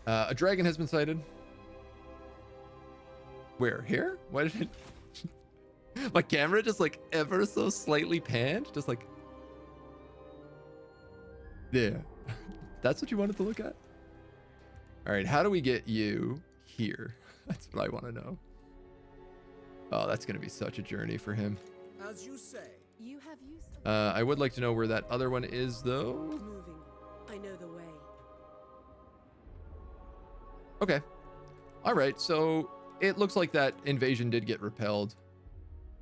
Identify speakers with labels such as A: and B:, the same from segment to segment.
A: A dragon has been sighted. Where? Here? Why did it... My camera just like ever so slightly panned. Just like... There. That's what you wanted to look at? All right, how do we get you here? That's what I want to know. Oh, that's going to be such a journey for him.
B: As you say.
C: You have used
A: I would like to know where that other one is, though.
C: moving. I know the way.
A: Okay. All right, so it looks like that invasion did get repelled.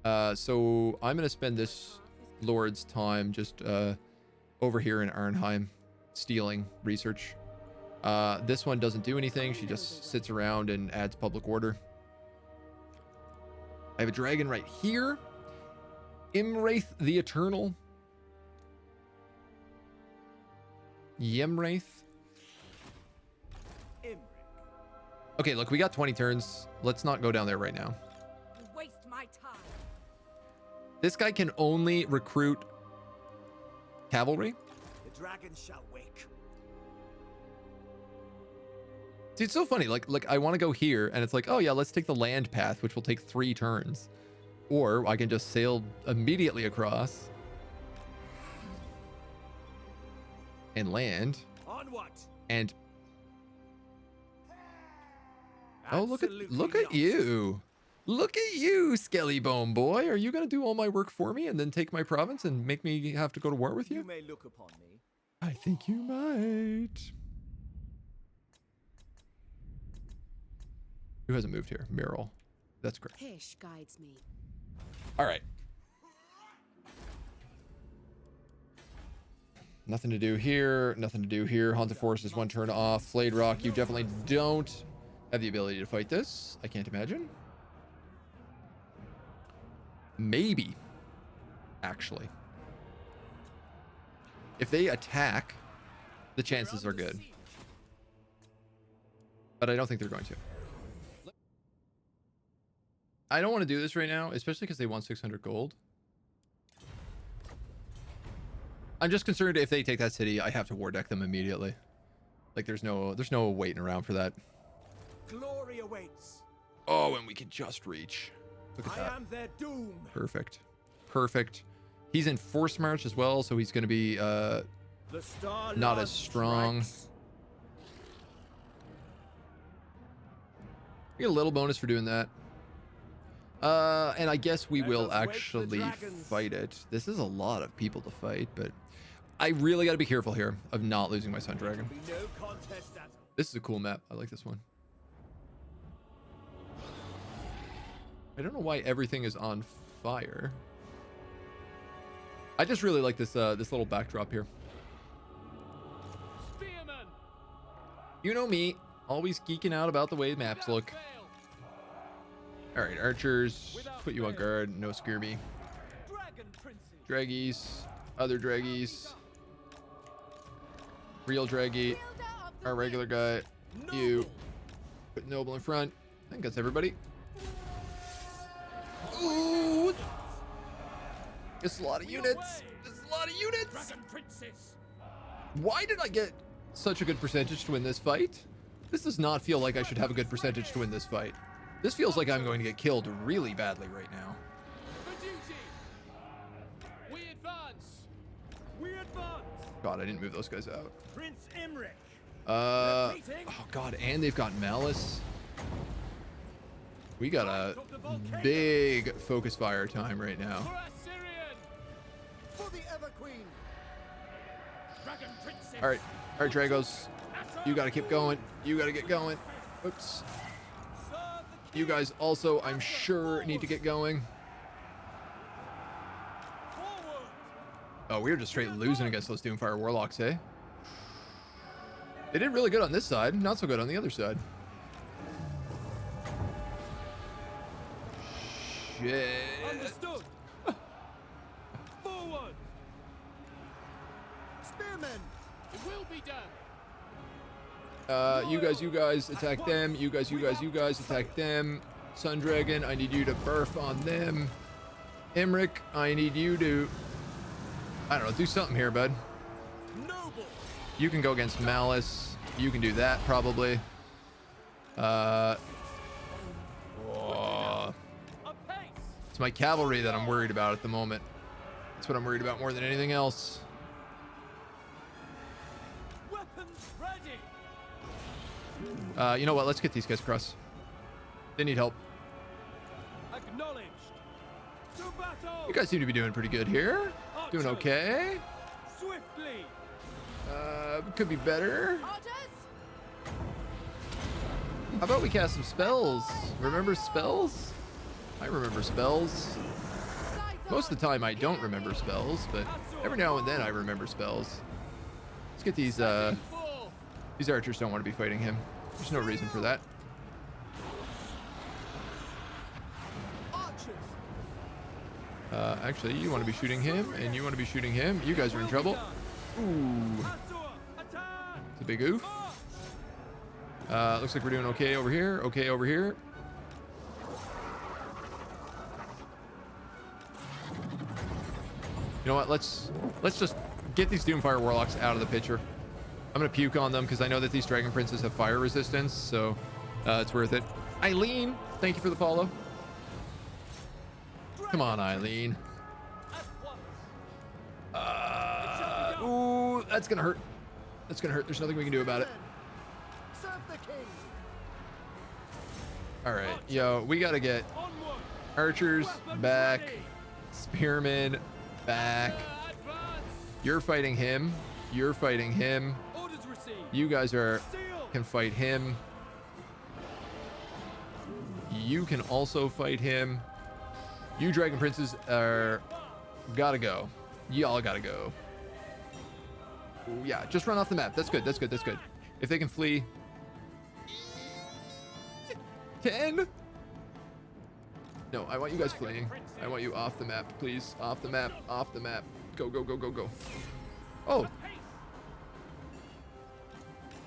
A: So I'm going to spend this Lord's time just over here in Arnheim stealing research. This one doesn't do anything. She just sits around and adds public order. I have a dragon right here. Imwraith the Eternal. Yemwraith.
B: Imrik.
A: Okay, look, we got 20 turns. Let's not go down there right now.
C: You waste my time.
A: This guy can only recruit cavalry.
B: The dragon shall wake.
A: See, it's so funny. Like I want to go here, and it's like, oh yeah, let's take the land path, which will take 3 turns. Or I can just sail immediately across and land.
B: On what?
A: And oh, look at
B: Absolutely
A: you. Look at you, Skelly Bone Boy. Are you gonna do all my work for me and then take my province and make me have to go to war with
B: You
A: you?
B: may look upon me.
A: I think you might. Who hasn't moved here? Meryl. That's correct.
C: Pish guides me.
A: All right. Nothing to do here. Nothing to do here. Haunted Forest is 1 turn off. Flayed Rock, you definitely don't have the ability to fight this. I can't imagine. Maybe. Actually. If they attack, the chances are good. But I don't think they're going to. I don't want to do this right now, especially because they want 600 gold. I'm just concerned if they take that city, I have to war deck them immediately. Like there's no waiting around for that.
B: Glory awaits.
A: Oh, and we can just reach. Look at
B: I
A: that.
B: am their doom.
A: Perfect. Perfect. He's in force march as well, so he's going to be
B: The star
A: not
B: Lord
A: as strong.
B: strikes.
A: We get a little bonus for doing that. And I guess we
B: Let
A: will
B: us wake the
A: actually
B: dragons.
A: fight it. This is a lot of people to fight, but I really got to be careful here of not losing my Sun Dragon.
B: Be no contest at
A: This is a cool map. I like this one. I don't know why everything is on fire. I just really like this this little backdrop here.
D: Spearman.
A: You know me, always geeking out about the way maps look. All right, archers, put you on guard. No skirby.
D: Dragon princes.
A: Draggies, other draggies, real draggy, our regular guy, you. Put noble in front. I think that's everybody. Ooh, it's a lot of units. It's a lot of units.
D: Dragon princess.
A: Why did I get such a good percentage to win this fight? This does not feel like I should have a good percentage to win this fight. This feels like I'm going to get killed really badly right now.
D: For duty. We advance. We advance.
A: God, I didn't move those guys out.
B: Prince Imrik.
A: Oh God, and they've got Malice. We got a big focus fire time right now.
D: For Assyrian.
B: For the Ever Queen.
D: Dragon princess.
A: All right, Dragos, you got to keep going. You got to get going. Oops. You guys also, I'm sure, need to get going.
D: Forward.
A: Oh, we were just straight losing against those Doomfire Warlocks, eh? They did really good on this side, not so good on the other side. Shit.
D: Understood. Forward.
B: Spearmen.
D: It will be done.
A: You guys attack them. You guys attack them. Sun Dragon, I need you to burf on them. Imrik, I need you to, I don't know, do something here, bud.
B: Noble.
A: You can go against Malice. You can do that probably. Oh,
D: Apace!
A: it's my cavalry that I'm worried about at the moment. That's what I'm worried about more than anything else.
D: Weapons ready!
A: You know what? Let's get these guys across. They need help.
D: Acknowledged! To battle!
A: You guys seem to be doing pretty good here. Doing okay.
D: Swiftly!
A: Could be better.
C: Archers!
A: How about we cast some spells? Remember spells? I remember spells. Most of the time I don't remember spells, but every now and then I remember spells. Let's get these
D: Full!
A: archers don't want to be fighting him. There's no reason for that.
D: Archers!
A: Actually, you want to be shooting him, and you want to be shooting him. You guys are in trouble. Ooh,
D: Azure! Attack!
A: it's a big oof. Looks like we're doing okay over here. Okay over here. You know what? Let's just get these Doomfire Warlocks out of the picture. I'm gonna puke on them because I know that these Dragon Princes have fire resistance, so it's worth it. Eileen, thank you for the follow. Come on, Eileen.
D: At once!
A: Ooh, that's gonna hurt. That's gonna hurt. There's nothing we can do about it.
B: Serve the king.
A: All right, yo, we gotta get
D: Onward!
A: archers
D: Weapons
A: back,
D: ready!
A: spearmen back.
D: Advance!
A: You're fighting him. You're fighting him.
D: Orders received!
A: You guys
D: Seal!
A: can fight him. You can also fight him. You Dragon Princes are gotta go. Y'all gotta go. Ooh, yeah, just run off the map. That's good. That's good. That's good. If they can flee. 10. No, I want you guys fleeing. I want you off the map, please. Off the map. Off the map. Go, go, go, go, go. Oh,
D: Haste!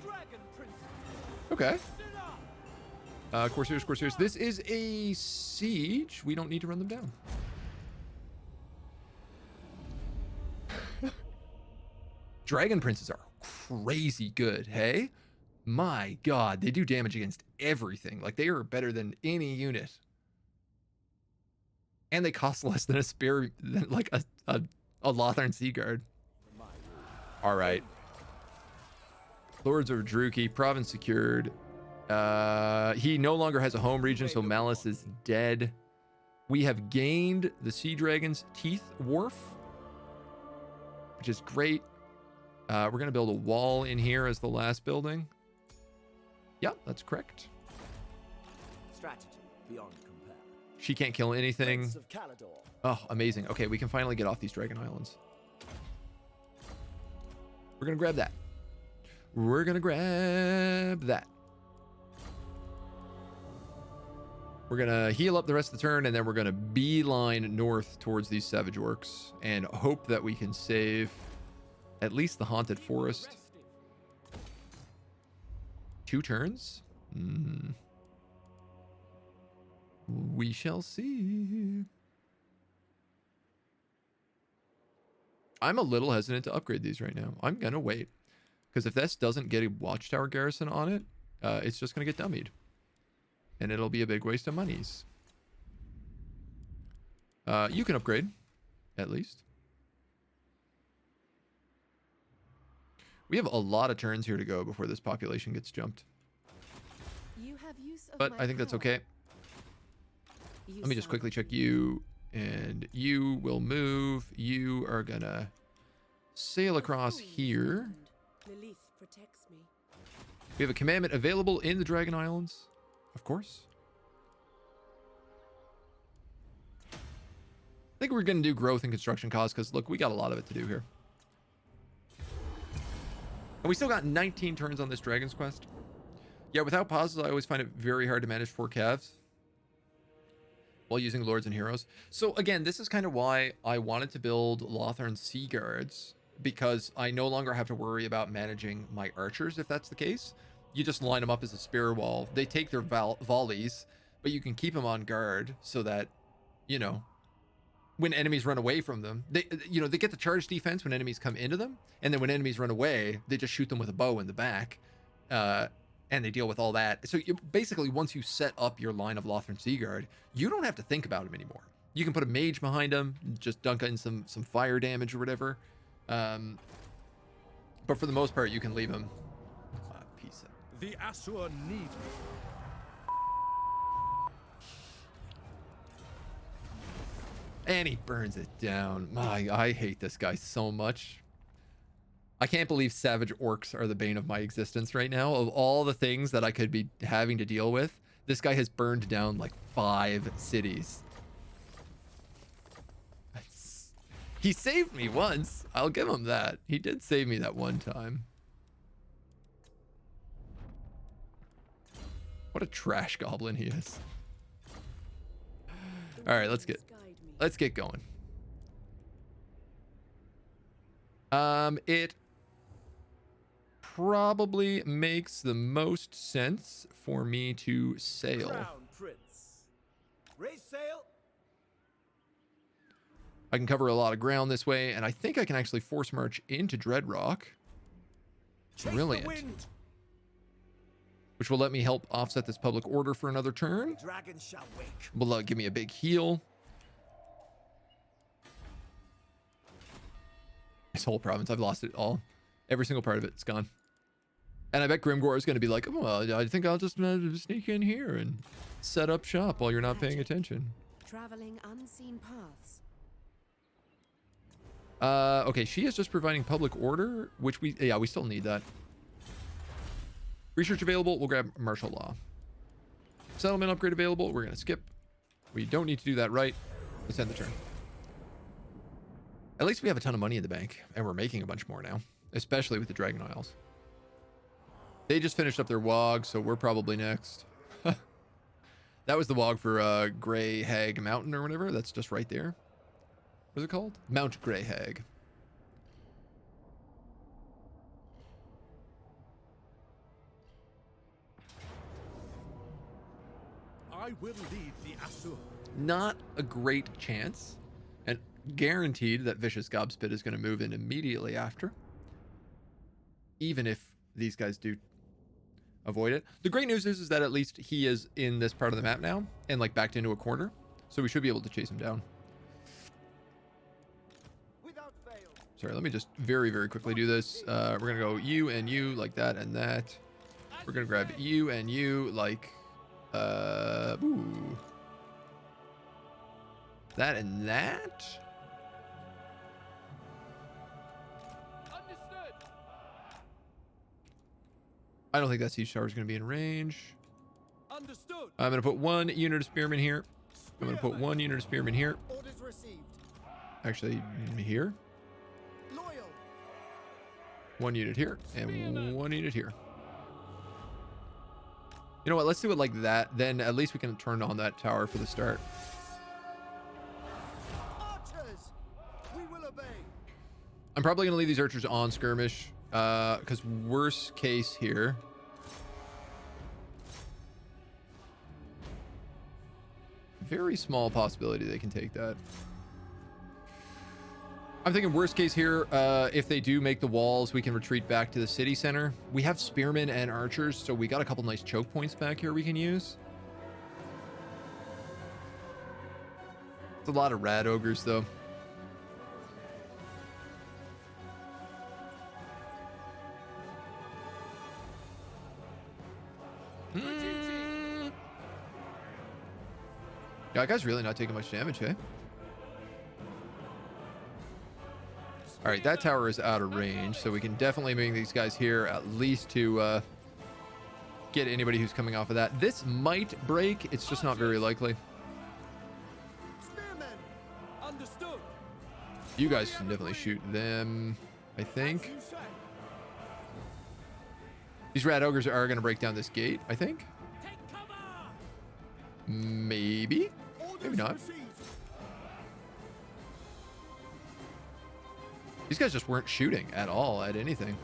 D: Dragon Prince!
A: okay.
D: Sit up!
A: Corsairs, Corsairs. This is a siege. We don't need to run them down. Dragon Princes are crazy good, hey? My god, they do damage against everything. Like, they are better than any unit. And they cost less than a spear, than like a Lothern Sea Guard. All right. Lords of Druki, province secured. He no longer has a home region, so Malice is dead. We have gained the Sea Dragon's Teeth Wharf, which is great. We're going to build a wall in here as the last building. Yep, that's correct.
B: Strategy beyond compare.
A: She can't kill anything.
B: Knights of Caledor.
A: Oh, amazing. Okay, we can finally get off these Dragon Islands. We're going to grab that. We're going to grab that. We're going to heal up the rest of the turn, and then we're going to beeline north towards these Savage Orcs and hope that we can save at least the Haunted Forest. 2 turns? We shall see. I'm a little hesitant to upgrade these right now. I'm going to wait. Because if this doesn't get a Watchtower garrison on it, it's just going to get dummied. And it'll be a big waste of monies. You can upgrade, at least. We have a lot of turns here to go before this population gets jumped.
C: You have use of
A: But
C: my
A: I think that's
C: power.
A: okay.
C: You
A: Let me just
C: sound
A: quickly check you. And you will move. You are going to sail across here.
C: Lilith protects me.
A: We have a commandment available in the Dragon Islands. Of course. I think we're going to do growth and construction costs because, look, we got a lot of it to do here. And we still got 19 turns on this Dragon's Quest. Yeah, without pauses, I always find it very hard to manage 4 calves while using Lords and Heroes. So, again, this is kind of why I wanted to build Lothern Sea Guards, because I no longer have to worry about managing my archers, if that's the case. You just line them up as a spear wall. They take their volleys, but you can keep them on guard so that, you know, when enemies run away from them, they get the charge defense when enemies come into them, and then when enemies run away, they just shoot them with a bow in the back. and they deal with all that. So you basically, once you set up your line of Lothran Seaguard, you don't have to think about them anymore. You can put a mage behind them, just dunk in some fire damage or whatever. But for the most part, you can leave them. Piece of...
E: The Asur need me.
A: And he burns it down. I hate this guy so much. I can't believe savage orcs are the bane of my existence right now. Of all the things that I could be having to deal with, this guy has burned down like 5 cities. He saved me once. I'll give him that. He did save me that one time. What a trash goblin he is. All right, let's get going. It probably makes the most sense for me to sail.
B: Crown Prince. Raise sail.
A: I can cover a lot of ground this way, and I think I can actually force march into Dreadrock. Brilliant. Which will let me help offset this public order for another turn.
B: Dragon shall wake.
A: Will give me a big heal. This whole province, I've lost it all. Every single part of it's gone. And I bet Grimgor is going to be like, oh, well, I think I'll just sneak in here and set up shop while you're not paying attention.
C: Traveling unseen paths.
A: Okay, she is just providing public order, which we still need that. Research available, we'll grab martial law. Settlement upgrade available, we're going to skip. We don't need to do that right. Let's end the turn. At least we have a ton of money in the bank, and we're making a bunch more now, especially with the Dragon Isles. They just finished up their waaagh, so we're probably next. That was the waaagh for Grey Hag Mountain or whatever. That's just right there. What's it called? Mount Grey Hag.
E: I will lead the Asur.
A: Not a great chance, and guaranteed that Vicious Gobspit is going to move in immediately after, even if these guys do avoid it. The great news is that at least he is in this part of the map now and like backed into a corner, so we should be able to chase him down.
B: Without fail.
A: Sorry, let me just very, very quickly do this. We're going to go you and you like that and that. We're going to grab you and you like, ooh. That and that.
D: Understood.
A: I don't think that siege tower is going to be in range.
D: Understood.
A: I'm going to put 1 unit of spearmen here. I'm going to put 1 unit of spearmen here.
B: Orders received.
A: Actually, here.
B: Loyal.
A: 1 unit here and 1 unit here. You know what? Let's do it like that. Then at least we can turn on that tower for the start.
B: Archers. We will obey.
A: I'm probably going to leave these archers on skirmish. Because worst case here. Very small possibility they can take that. I'm thinking worst case here, if they do make the walls, we can retreat back to the city center. We have spearmen and archers, so we got a couple nice choke points back here we can use. It's a lot of rad ogres, though. Yeah, that guy's really not taking much damage, eh? All right, that tower is out of range, so we can definitely bring these guys here at least to get anybody who's coming off of that. This might break. It's just not very likely.
B: Spearmen.
D: Understood.
A: You guys can definitely shoot them, I think.
D: You say.
A: These rat ogres are going to break down this gate, I think.
D: Take cover.
A: Maybe. Maybe not.
B: Received.
A: These guys just weren't shooting at all at anything.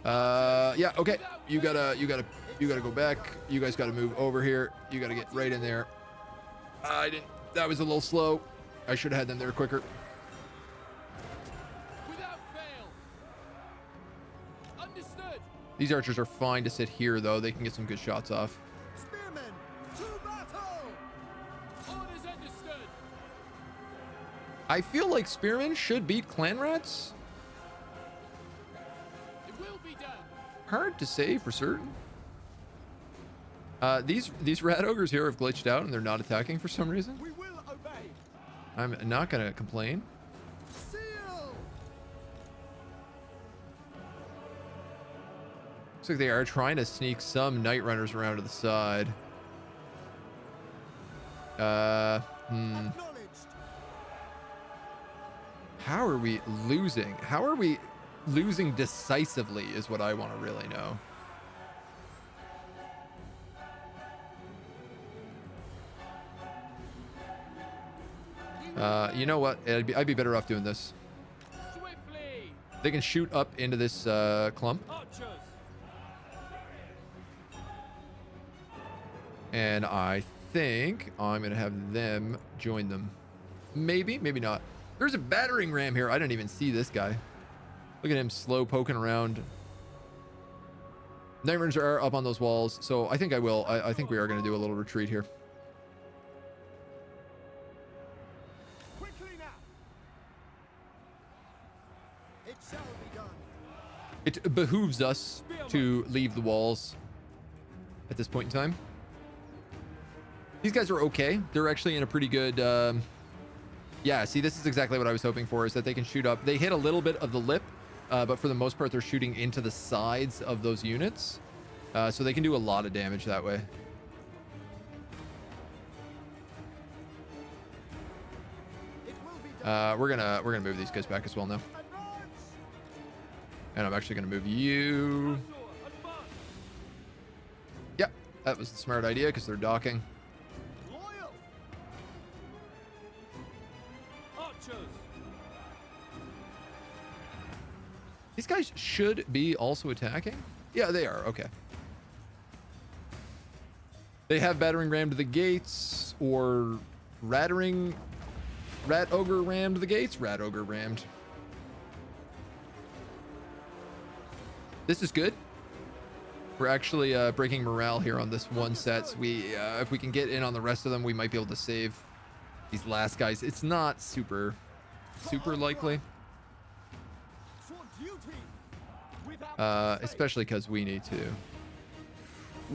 A: Yeah, okay. You gotta go back. You guys gotta move over here. You gotta get right in there. That was a little slow. I should have had them there quicker.
D: Without fail. Understood.
A: These archers are fine to sit here, though. They can get some good shots off.
B: Spearmen, to battle!
D: Orders understood.
A: I feel like spearmen should beat clan rats.
D: It will be done.
A: Hard to say for certain. These rat ogres here have glitched out and they're not attacking for some reason.
B: We will obey.
A: I'm not gonna complain.
B: Seal!
A: Looks like they are trying to sneak some night runners around to the side.
B: Acknowledged.
A: How are we losing? How are we losing decisively is what I want to really know. You know what? I'd be better off doing this.
D: Swiftly.
A: They can shoot up into this clump.
D: Archers.
A: And I think I'm going to have them join them. Maybe, maybe not. There's a battering ram here. I didn't even see this guy. Look at him slow poking around. Night runners are up on those walls. So I think I will. I think we are going to do a little retreat here.
B: Quickly now. It shall be done.
A: It behooves us to leave the walls at this point in time. These guys are okay. They're actually in a pretty good... yeah, see, this is exactly what I was hoping for, is that they can shoot up. They hit a little bit of the lip, but for the most part, they're shooting into the sides of those units. So they can do a lot of damage that way.
B: It will be done.
A: We're gonna move these guys back as well now.
B: Advance!
A: And I'm actually gonna move you.
D: Advance.
A: Yep, that was the smart idea because they're docking.
B: Loyal!
D: Archers.
A: These guys should be also attacking. Yeah, they are. Okay. They have battering ram to the gates, or rat ogre rammed the gates. Rat ogre rammed. This is good. We're actually breaking morale here on this one set. So if we can get in on the rest of them, we might be able to save these last guys. It's not super likely,
B: For duty! Without
A: especially because we need to.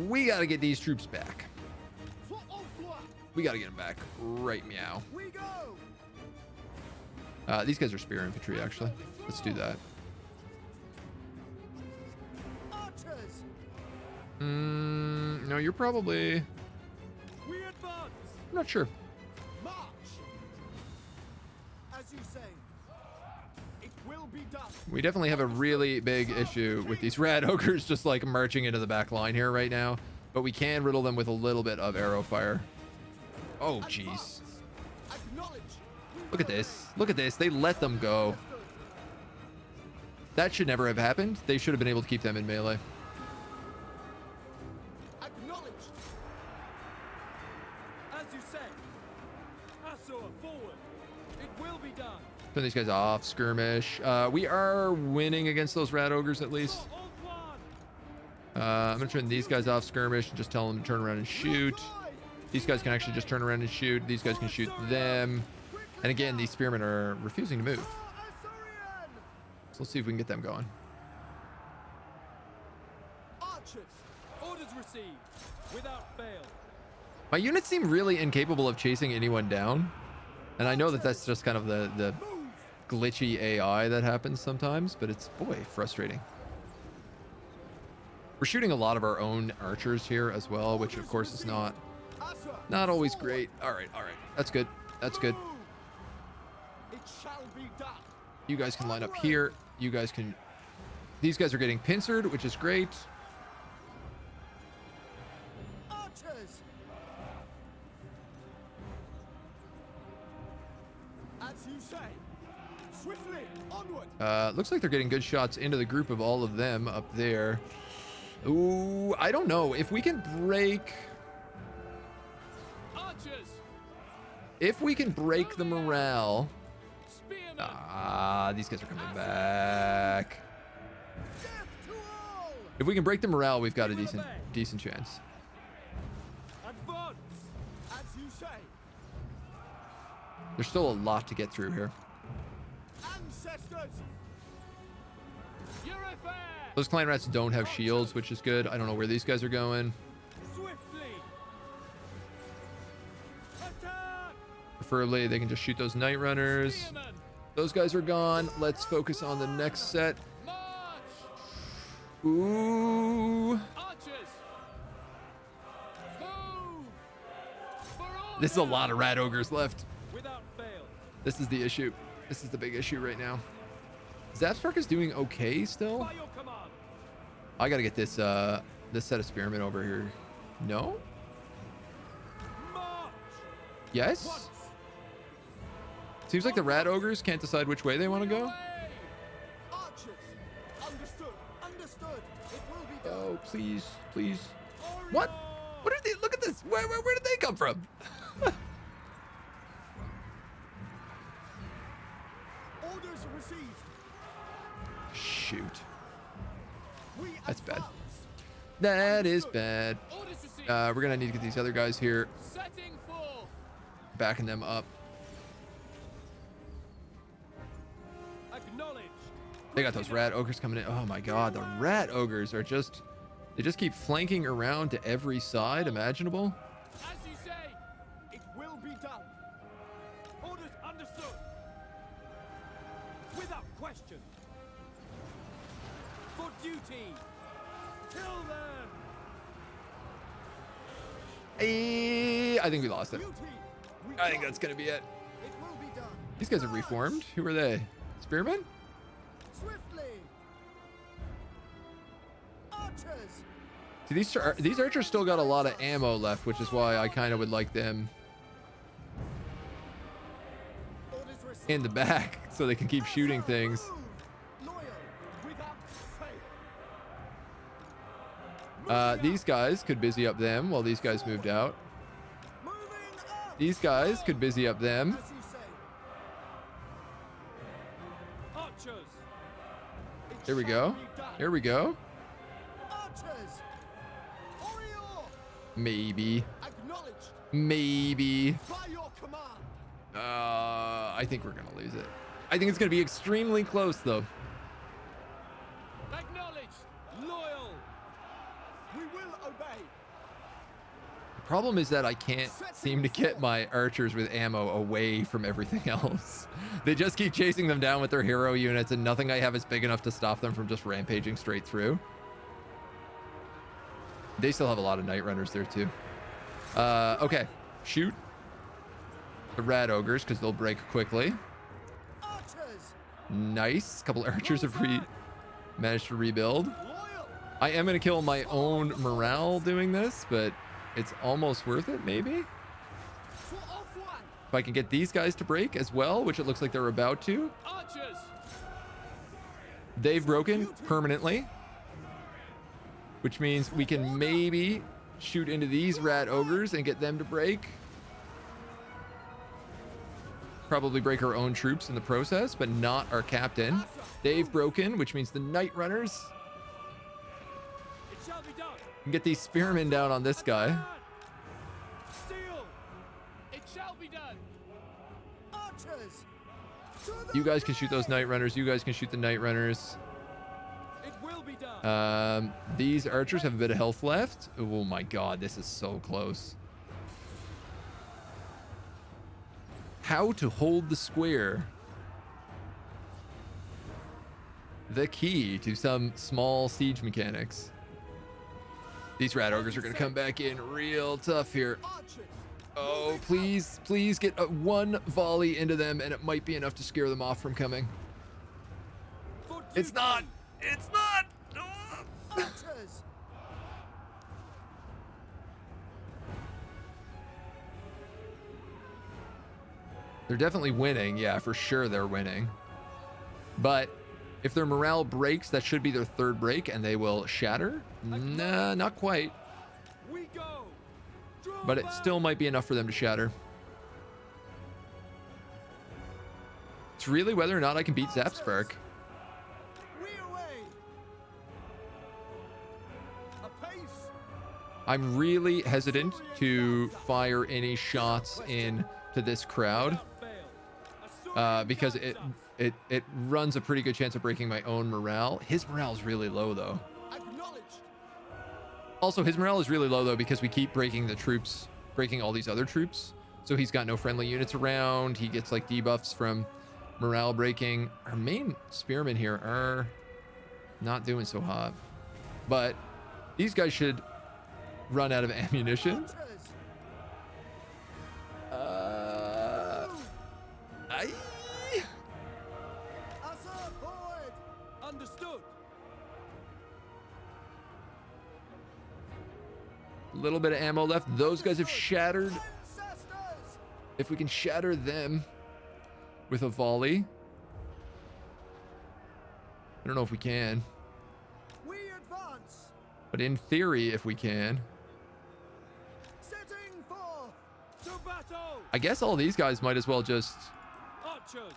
A: We got to get these troops back.
B: For Oakwood!
A: We got to get them back. Right, meow.
B: We go!
A: These guys are spear infantry, actually. Let's do that.
B: Archers!
A: No, you're probably...
B: We advance!
A: I'm not sure.
B: March! As you say, it will be done.
A: We definitely have a really big issue with these rat ogres just like marching into the back line here right now. But we can riddle them with a little bit of arrow fire. Oh, jeez.
B: Acknowledge!
A: Look at this. Look at this. They let them go. That should never have happened. They should have been able to keep them in melee.
B: Acknowledge!
D: As you say. Asur forward. It will be done.
A: Turn these guys off. Skirmish. We are winning against those rat ogres at least.
D: For Oakwood.
A: I'm going to turn these guys off skirmish and just tell them to turn around and shoot. These guys can actually just turn around and shoot. These guys can shoot them. And again, these spearmen are refusing to move. So let's see if we can get them going.
D: Archers. Orders received. Without fail.
A: My units seem really incapable of chasing anyone down. And I know that that's just kind of the glitchy AI that happens sometimes, but it's, boy, frustrating. We're shooting a lot of our own archers here as well, which of course is not always great. All right. That's good. That's good.
B: It shall be done.
A: You guys can line up here. You guys can... These guys are getting pincered, which is great.
B: Archers! As you say. Swiftly, onward!
A: Looks like they're getting good shots into the group of all of them up there. Ooh, I don't know. If we can break...
D: Archers.
A: If we can break the morale...
D: Spearmen.
A: These guys are coming back.
B: Death to all!
A: If we can break the morale, we've got a decent chance.
D: Advance!
B: As you say.
A: There's still a lot to get through here.
B: Ancestors.
D: You're a fair!
A: Those clan rats don't have shields, which is good. I don't know where these guys are going.
D: Swiftly! Attack!
A: Preferably, they can just shoot those night runners.
D: Spearmen!
A: Those guys are gone. Let's focus on the next set.
D: March!
A: Ooh.
D: Archers! Move! For order!
A: This is a lot of rat ogres left.
D: Without fail.
A: This is the issue. This is the big issue right now. Zapspark is doing okay still.
D: By your command.
A: I gotta get this this set of spearmen over here. No?
D: March!
A: Yes?
D: Once!
A: Seems like the rat ogres can't decide which way they want to go.
D: Away!
B: Archers. Understood. Understood. It will be done.
A: Oh, please, please. What? What are they? Look at this. Where did they come from?
B: Orders received.
A: Shoot.
B: We
A: That's bad.
B: advance.
A: That is bad.
D: Orders received.
A: We're gonna need to get these other guys here,
D: Setting forth.
A: backing them up.
D: Acknowledged.
A: They got those rat ogres coming in. Oh my god, the rat ogres are just, they just keep flanking around to every side imaginable.
D: As you say.
B: It will be done.
D: Orders understood. Without question. For duty. Kill them.
A: I think we lost it.
B: Duty. We
A: I think
B: go.
A: that's gonna be it.
B: It will be done.
A: These guys have reformed. Who are they? Spearmen?
B: Swiftly. Archers.
A: See, these archers still got a lot of ammo left, which is why I kind of would like them
B: Orders received.
A: in the back so they can keep shooting things.
B: Loyal. Without fail.
A: These guys could busy up them while these guys moved out.
B: Moving up.
A: These guys could busy up them.
B: As you say.
D: Archers.
B: It
A: Here we
B: shall
A: go.
B: be done.
A: Here we go.
B: Archers. Orior.
A: Maybe.
B: Acknowledged.
A: Maybe.
B: By your command.
A: I think we're gonna lose it. I think it's gonna be extremely close though.
D: Acknowledged. Loyal.
B: We will obey.
A: The problem is that I can't seem to get my archers with ammo away from everything else. They just keep chasing them down with their hero units, and nothing I have is big enough to stop them from just rampaging straight through. They still have a lot of night runners there too. Okay, shoot the rat ogres because they'll break quickly.
B: Archers.
A: Nice. A couple archers have managed to rebuild.
B: Loyal.
A: I am going to kill my own morale doing this, but it's almost worth it, maybe.
B: For off one.
A: If I can get these guys to break as well, which it looks like they're about to.
D: Archers.
A: They've broken permanently, which means we can maybe shoot into these rat ogres and get them to break. Probably break our own troops in the process, but not our captain. They've broken, which means the night runners
D: It shall be done.
A: can get these spearmen down on this guy.
D: Steel. It shall be done.
B: Archers. To the
A: You guys can shoot those night runners. You guys can shoot the night runners.
D: It will be done.
A: These archers have a bit of health left. Oh my god, this is so close. How to hold the square. The key to some small siege mechanics. These rat ogres are going to come back in real tough here.
B: Archers.
A: Oh, please, please get one volley into them, and it might be enough to scare them off from coming.
D: For
A: It's
D: duty.
A: not. It's not. Oh.
B: Archers.
A: They're definitely winning. Yeah, for sure they're winning. But if their morale breaks, that should be their third break, and they will shatter. Nah, not quite.
D: We go. Draw
A: But it
D: back.
A: still might be enough for them to shatter. It's really whether or not I can beat Zapspark.
B: We away. face.
A: I'm really hesitant to fire any shots in to this crowd because it runs a pretty good chance of breaking my own morale. His morale is really low though.
B: Acknowledged.
A: Also, his morale is really low though because we keep breaking the troops, breaking all these other troops. So he's got no friendly units around. He gets like debuffs from morale breaking. Our main spearmen here are not doing so hot, but these guys should run out of ammunition.
B: Archers. Hussar forward.
D: Understood.
A: Little bit of ammo left. Those guys have shattered.
B: Ancestors.
A: If we can shatter them with a volley. I don't know if we can,
B: We advance.
A: but in theory, if we can.
B: Setting forth.
D: To battle.
A: I guess all these guys might as well just
D: Archers.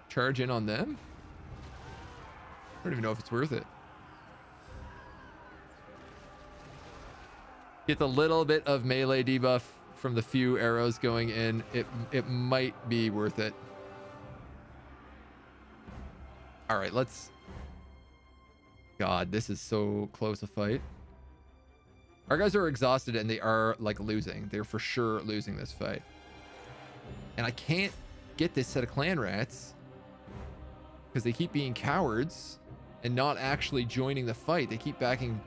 A: charge in on them. I don't even know if it's worth it. Get the little bit of melee debuff from the few arrows going in. It might be worth it. All right, let's... God, this is so close a fight. Our guys are exhausted and they are like losing. They're for sure losing this fight. And I can't get this set of clan rats because they keep being cowards and not actually joining the fight. They keep backing.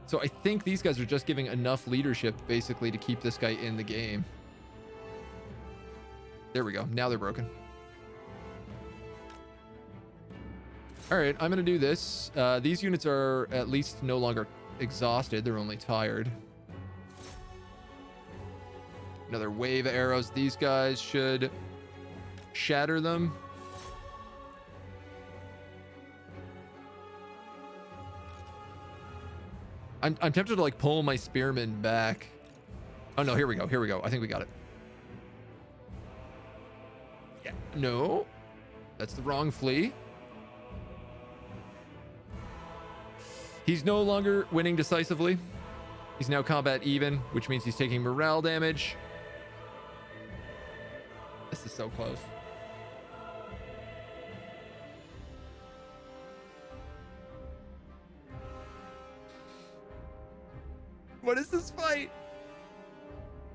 A: So I think these guys are just giving enough leadership basically to keep this guy in the game. There we go. Now they're broken. All right, I'm going to do this. These units are at least no longer exhausted. They're only tired. Another wave of arrows. These guys should shatter them. I'm tempted to like pull my spearmen back. Oh no, here we go. Here we go. I think we got it. Yeah. No. That's the wrong flea. He's no longer winning decisively. He's now combat even, which means he's taking morale damage. This is so close. What is this fight?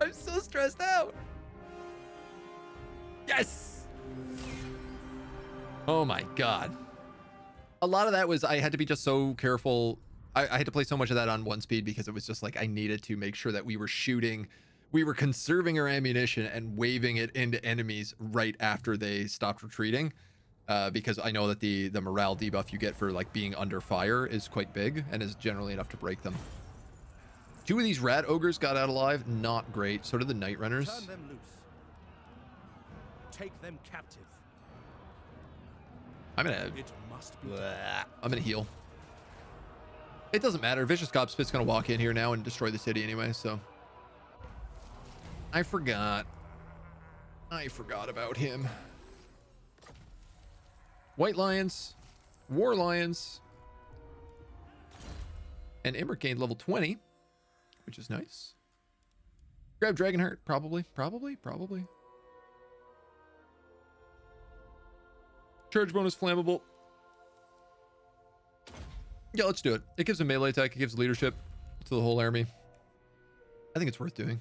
A: I'm so stressed out. Yes! Oh my God. A lot of that was I had to be just so careful. I had to play so much of that on 1 speed because it was just like I needed to make sure that we were shooting, we were conserving our ammunition and waving it into enemies right after they stopped retreating. Because I know that the morale debuff you get for like being under fire is quite big and is generally enough to break them. 2 of these rat ogres got out alive. Not great. So did the night runners.
E: Turn them loose. Take them captive.
A: I'm gonna
E: It must be.
A: I'm gonna heal. It doesn't matter. Vicious Gobspit's gonna walk in here now and destroy the city anyway, so. I forgot about him. White Lions, War Lions, and Imrik gained level 20, which is nice. Grab Dragonheart, probably. Charge bonus flammable. Yeah, let's do it. It gives a melee attack. It gives leadership to the whole army. I think it's worth doing.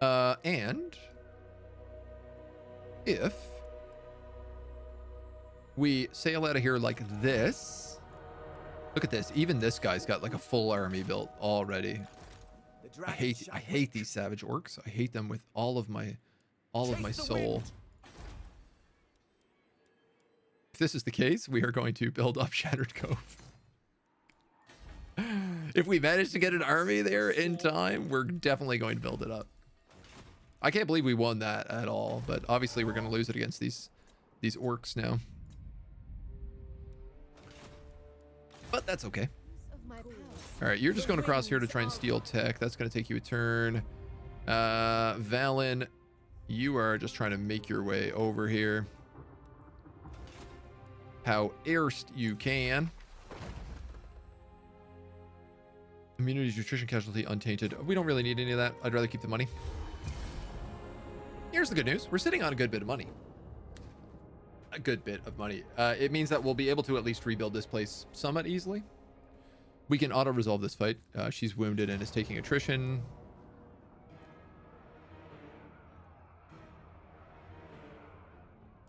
A: And if we sail out of here like this, look at this. Even this guy's got like a full army built already. I hate these savage orcs. I hate them with all of my soul. If this is the case, we are going to build up Shattered Cove. If we manage to get an army there in time, we're definitely going to build it up. I can't believe we won that at all, but obviously we're going to lose it against these orcs now. But that's okay. All right, you're just going across here to try and steal tech. That's going to take you a turn. Valen, you are just trying to make your way over here. How erst you can. Immunity, nutrition, casualty, untainted. We don't really need any of that. I'd rather keep the money. Here's the good news. We're sitting on a good bit of money. A good bit of money. It means that we'll be able to at least rebuild this place somewhat easily. We can auto-resolve this fight. She's wounded and is taking attrition.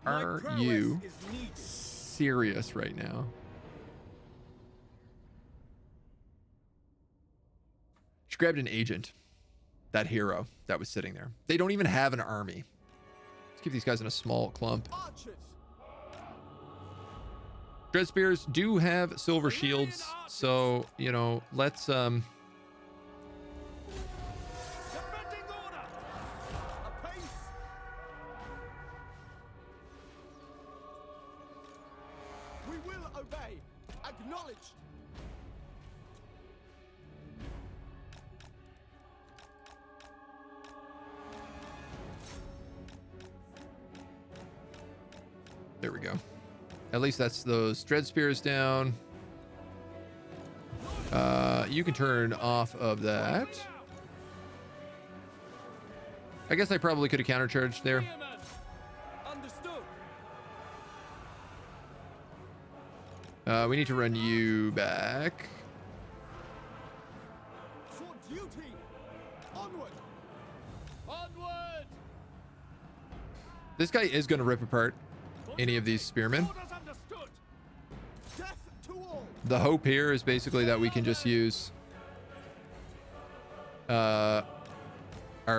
A: Are you serious right now? She grabbed an agent. That hero that was sitting there. They don't even have an army. Let's keep these guys in a small clump.
B: Archers.
A: Dread spears do have silver shields, so you know, let's
D: Defending order.
B: Apace. We will obey. Acknowledged.
A: there we go. At least that's those dread spears down. You can turn off of that. I guess I probably could have countercharged there.
D: Spearmen. Understood.
A: We need to run you back.
B: For duty. Onward.
D: Onward.
A: This guy is going to rip apart any of these spearmen.
D: Orders understood.
B: Death to all.
A: The hope here is basically that we can just use our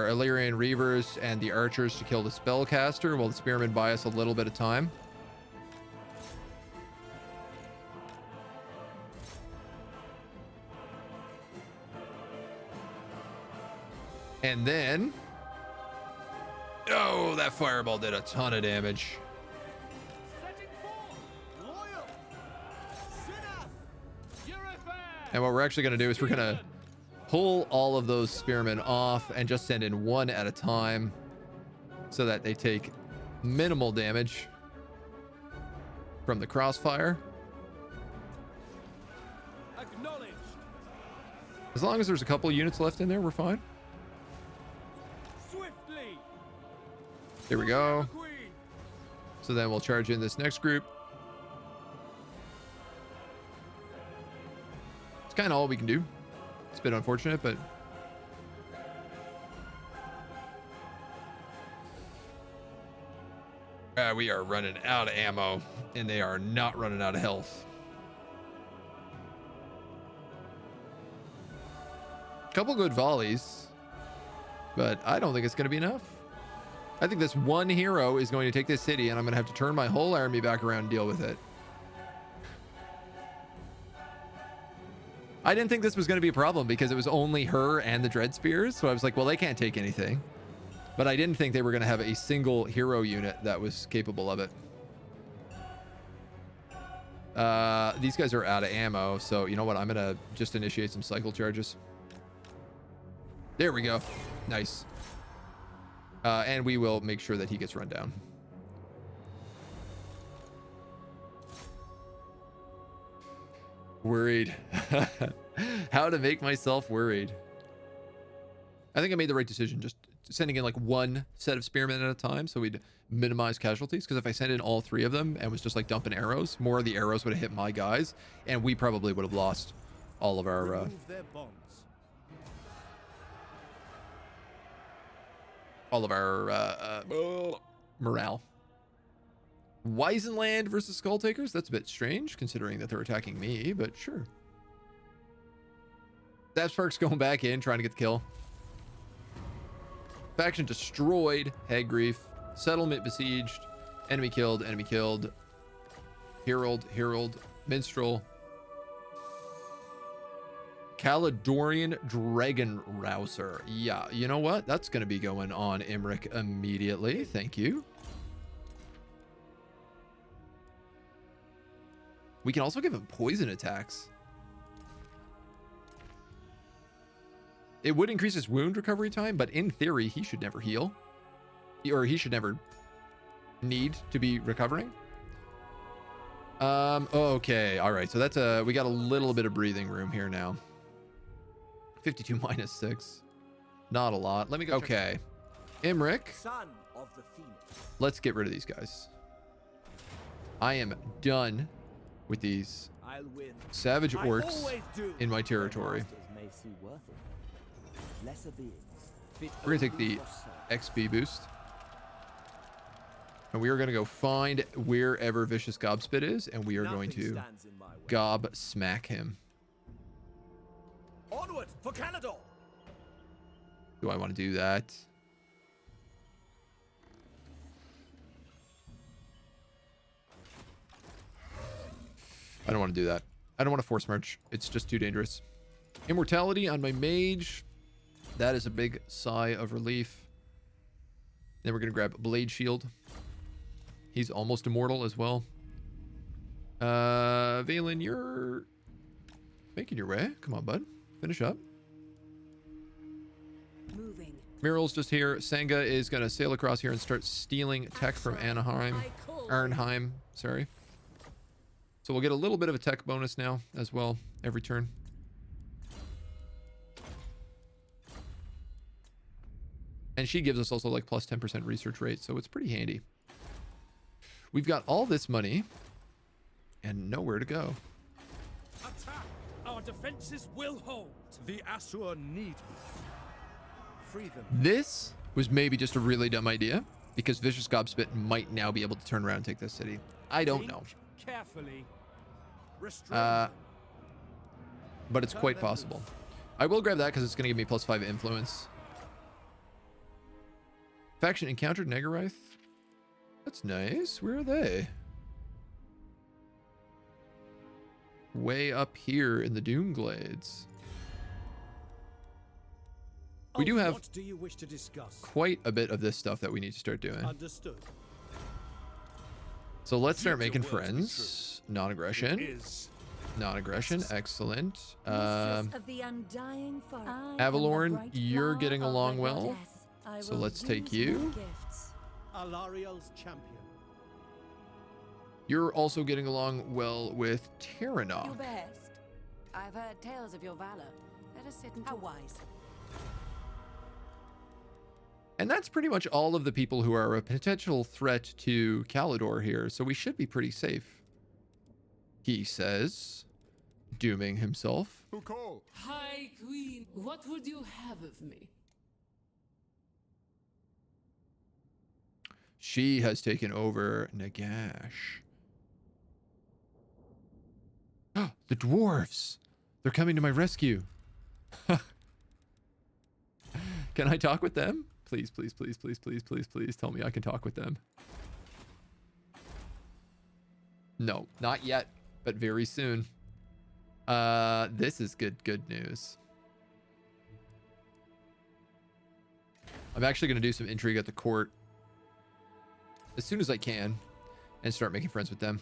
A: Illyrian Reavers and the archers to kill the spellcaster while the spearmen buy us a little bit of time. And then, oh, that fireball did a ton of damage.
D: Setting forth.
B: Loyal. Sinner.
A: And what we're actually going to do is we're going to pull all of those spearmen off and just send in one at a time so that they take minimal damage from the crossfire.
D: Acknowledged.
A: As long as there's a couple units left in there, we're fine.
D: Swiftly.
A: There we go.
D: Agreed.
A: So then we'll charge in this next group. It's kind of all we can do. It's a bit unfortunate, but we are running out of ammo, and they are not running out of health. Couple good volleys, but I don't think it's going to be enough. I think this one hero is going to take this city, and I'm going to have to turn my whole army back around and deal with it. I didn't think this was going to be a problem because it was only her and the Dread Spears. So I was like, well, they can't take anything. But I didn't think they were going to have a single hero unit that was capable of it. These guys are out of ammo. So you know what? I'm going to just initiate some cycle charges. There we go. Nice. And we will make sure that he gets run down. Worried. How to make myself worried. I think I made the right decision, just sending in like one set of spearmen at a time so we'd minimize casualties, because if I sent in all three of them and was just like dumping arrows, more of the arrows would have hit my guys and we probably would have lost all of our
E: Remove their bonds.
A: morale. Weisenland versus Skull Takers? That's a bit strange considering that they're attacking me, but sure. Zapspark's going back in, trying to get the kill. Faction destroyed. Hag Grief. Settlement besieged. Enemy killed. Enemy killed. Herald. Minstrel. Caledorian Dragon Rouser. Yeah, you know what? That's going to be going on Imrik immediately. Thank you. We can also give him poison attacks. It would increase his wound recovery time, but in theory, he should never heal. Or he should never need to be recovering. Okay. All right. So that's we got a little bit of breathing room here now. 52 minus 6. Not a lot. Let me go. Okay. Imrik,
B: Son of the Phoenix.
A: let's get rid of these guys. I am done with these
B: I'll win.
A: savage
B: I
A: orcs
B: always do.
A: in my territory.
B: Masters may see worth it. Lesser beings fit
A: We're going to take
B: only
A: the
B: for serve.
A: XP boost. And we are going to go find wherever Vicious Gobspit is, and we are going
B: Nothing
A: to
B: stands in my way.
A: gob smack him.
B: Onward for Caledor.
A: Do I want to do that? I don't want to do that. I don't want to force march. It's just too dangerous. Immortality on my mage. That is a big sigh of relief. Then we're going to grab Blade Shield. He's almost immortal as well. Valen, you're making your way. Come on, bud. Finish up.
C: Moving.
A: Muriel's just here. Sanga is going to sail across here and start stealing tech from Arnheim, sorry. So we'll get a little bit of a tech bonus now as well every turn. And she gives us also like plus 10% research rate, so it's pretty handy. We've got all this money and nowhere to go.
D: Attack! Our defenses will hold.
E: The Asur need me.
B: Free them.
A: This was maybe just a really dumb idea because Vicious Gobspit might now be able to turn around and take this city. I don't know.
D: Carefully.
E: Restrain.
A: But it's quite possible. I will grab that because it's going to give me plus 5 influence. Faction encountered Negarath. That's nice. Where are they? Way up here in the Doomglades. We do have
E: What do you wish to discuss?
A: quite a bit of this stuff that we need to start doing.
E: Understood.
A: So let's start
E: Future
A: making
E: worlds be
A: friends. Non-aggression.
E: Is
A: Non-aggression. Excellent.
C: Mistress of the undying forest. I am the
A: Avalorn,
C: bright
A: you're
C: flower
A: getting
C: of
A: along
C: the
A: well.
C: goddess. I
A: So
C: will
A: let's take
C: use my
A: you.
C: gifts.
E: Alariel's champion.
A: You're also getting along well with
C: Your
A: Terranok.
C: best. I've heard tales of your valor. Let us sit and how wise.
A: And that's pretty much all of the people who are a potential threat to Caledor here, so we should be pretty safe. He says, dooming himself.
F: Who call?
G: High Queen, what would you have of me?
A: She has taken over Nagash. The dwarves! They're coming to my rescue. Can I talk with them? Please, please, please, please, please, please, please tell me I can talk with them. No, not yet, but very soon. This is good news. I'm actually going to do some intrigue at the court as soon as I can and start making friends with them.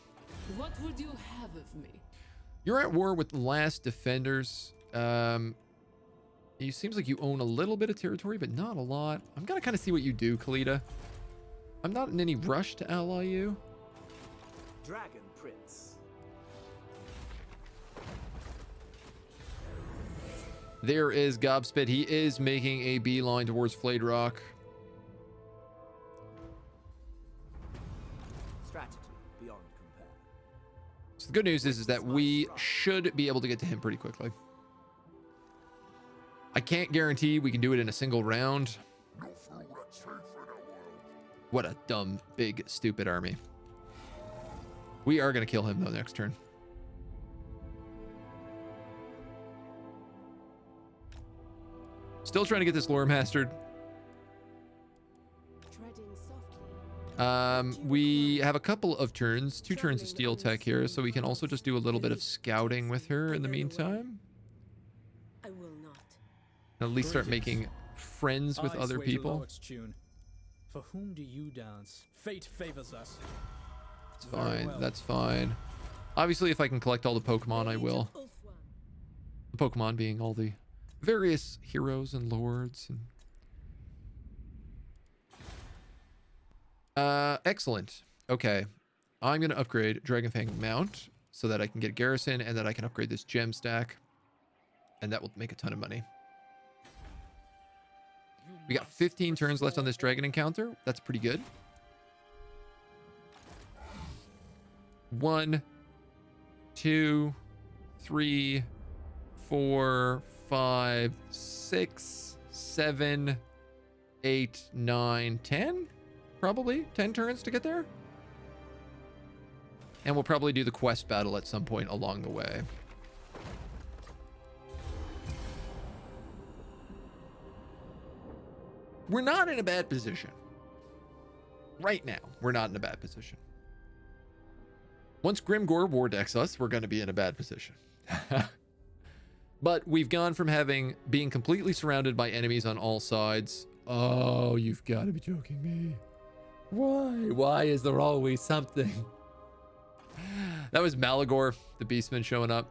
G: What would you have of me?
A: You're at war with the last defenders. It seems like you own a little bit of territory, but not a lot. I'm gonna kind of see what you do, Kalita. I'm not in any rush to ally you.
B: Dragon Prince.
A: There is Gobspit. He is making a beeline towards Flayed Rock.
B: Strategy beyond compare.
A: So the good news is that we should be able to get to him pretty quickly. I can't guarantee we can do it in a single round. What a dumb, big, stupid army. We are going to kill him, though, next turn. Still trying to get this lore mastered.
C: Treading softly.
A: We have a couple of turns, 2 turns of steel tech here, so we can also just do a little bit of scouting with her in the meantime.
C: I will not.
A: At least start making friends with other people.
H: Tune. For whom do you dance? Fate favors us.
A: It's
H: Very
A: fine.
H: well.
A: That's fine. Obviously, if I can collect all the Pokemon, I will.
C: Age of Ulthuan.
A: The Pokemon being all the various heroes and lords. And... excellent. Okay. I'm going to upgrade Dragonfang Mount so that I can get Garrison and that I can upgrade this gem stack. And that will make a ton of money. We got 15 turns left on this dragon encounter. That's pretty good. 1, 2, 3, 4, 5, 6, 7, 8, 9, 10. Probably 10 turns to get there. And we'll probably do the quest battle at some point along the way. We're not in a bad position. Right now, we're not in a bad position. Once Grimgor war decks us, we're going to be in a bad position. But we've gone from being completely surrounded by enemies on all sides. Oh, you've got to be joking me. Why? Why is there always something? That was Malagor, the Beastman, showing up.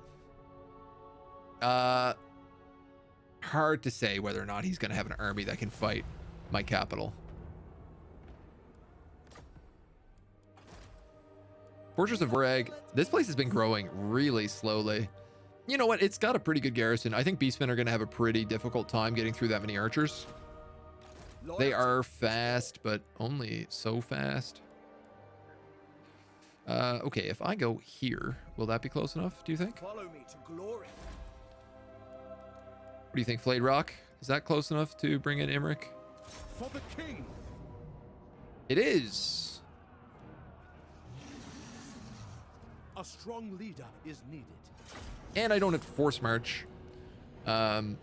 A: Hard to say whether or not he's going to have an army that can fight my capital. Fortress of Waaagh. This place has been growing really slowly. You know what? It's got a pretty good garrison. I think Beastmen are going to have a pretty difficult time getting through that many archers. They are fast, but only so fast. Okay, if I go here, will that be close enough, do you think?
B: Follow me to glory.
A: What do you think, Flayed Rock? Is that close enough to bring in Imrik?
E: For the king.
A: It is.
E: A strong leader is needed.
A: And I don't have to force march. So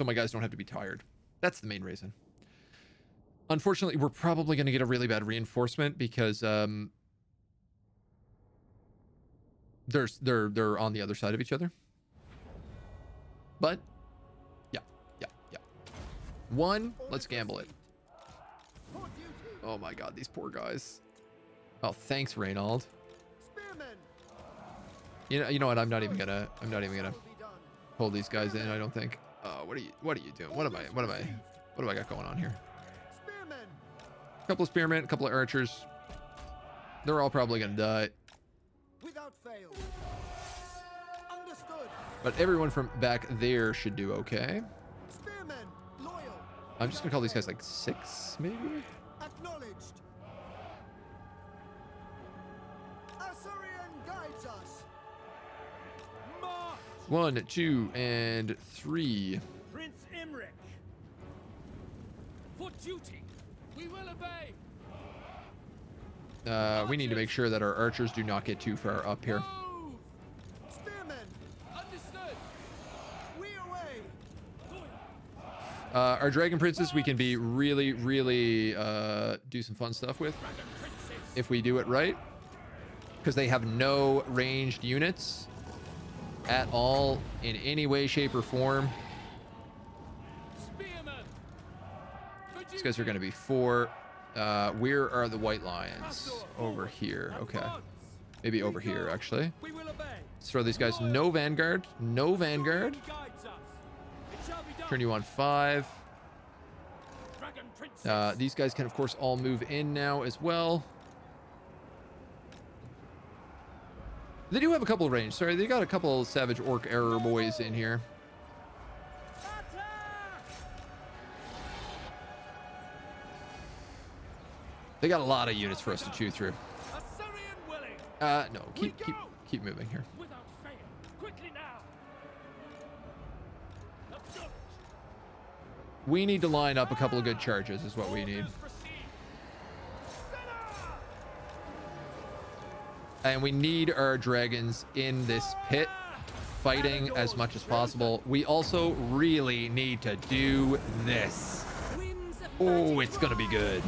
A: my guys don't have to be tired. That's the main reason. Unfortunately, we're probably going to get a really bad reinforcement because they're on the other side of each other. But yeah. Let's gamble it. Oh my god, these poor guys. Oh, thanks, Reynold.
B: Spearmen.
A: You know what? I'm not even gonna hold these guys in. I don't think. What are you doing? What do I got going on here?
B: Spearmen.
A: A couple of spearmen, a couple of archers. They're all probably gonna die.
B: Without fail. Understood.
A: But everyone from back there should do okay.
B: Spearmen. Loyal.
A: I'm just gonna call these guys like 6, maybe?
B: Acknowledged. Assyrian guides us.
D: March!
A: 1, 2, and 3.
D: Prince Imrik! For duty! We will obey!
A: We need to make sure that our archers do not get too far up here.
D: Move!
B: Spearmen.
D: Understood!
B: We away.
A: Our dragon princes we can be really do some fun stuff with if we do it right, because they have no ranged units at all in any way, shape, or form.
D: Spearmen! For
A: These guys are going to be 4. Where are the white lions? Over here. Okay, maybe over here actually.
D: We will obey!
A: Let's throw these guys. No vanguard. No vanguard.
D: Guides us. It shall be done.
A: Turn you on 5.
D: Dragon Princess!
A: These guys can of course all move in now as well. They do have a couple of range. Sorry, they got a couple of savage orc error boys in here. They got a lot of units for us to chew through.
D: Assyrian willing!
A: No, keep moving here.
D: Without fail! Quickly now! Acknowledged.
A: We need to line up a couple of good charges is what we need.
D: Orders proceed. Center!
A: And we need our dragons in this pit fighting as much as possible. We also really need to do this. Oh, it's gonna be good.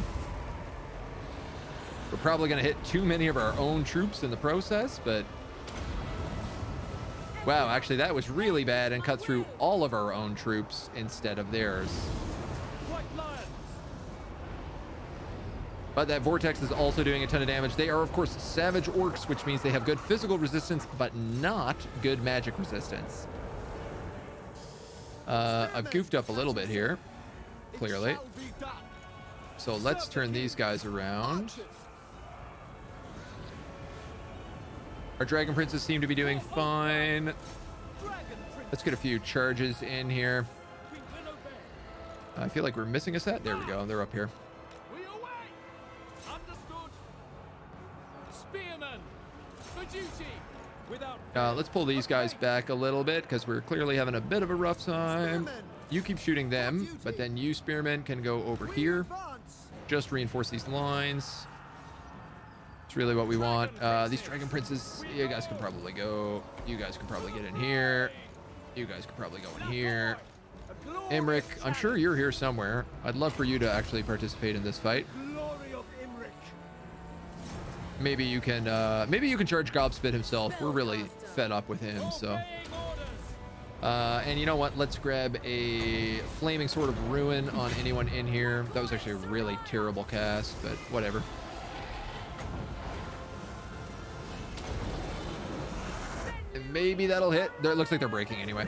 A: We're probably gonna hit too many of our own troops in the process, but wow, actually that was really bad and cut through all of our own troops instead of theirs.
D: White lions!
A: But that vortex is also doing a ton of damage. They are, of course, savage orcs, which means they have good physical resistance, but not good magic resistance. I've goofed up a little bit here, clearly.
B: It shall be done.
A: So let's turn these guys around.
B: Archers.
A: Our dragon princes seem to be doing fine.
B: Dragon Prince.
A: Let's get a few charges in here.
D: We will obey!
A: I feel like we're missing a set. There we go. They're up here.
D: We away! Understood! Spearmen! For duty! Without
A: Let's pull these guys back a little bit because we're clearly having a bit of a rough time.
B: Spearmen,
A: You keep shooting them, but then you spearmen can go over
B: we
A: here.
B: advance.
A: Just reinforce these lines. It's really what we want. These dragon princes, you guys can probably go. You guys can probably get in here. You guys could probably go in here. Imrik, I'm sure you're here somewhere. I'd love for you to actually participate in this fight.
B: Glory of Imrik.
A: Maybe you can charge Gobspit himself. We're really fed up with him, so. And you know what? Let's grab a flaming sword of ruin on anyone in here. That was actually a really terrible cast, but whatever. And maybe that'll hit. It looks like they're breaking anyway.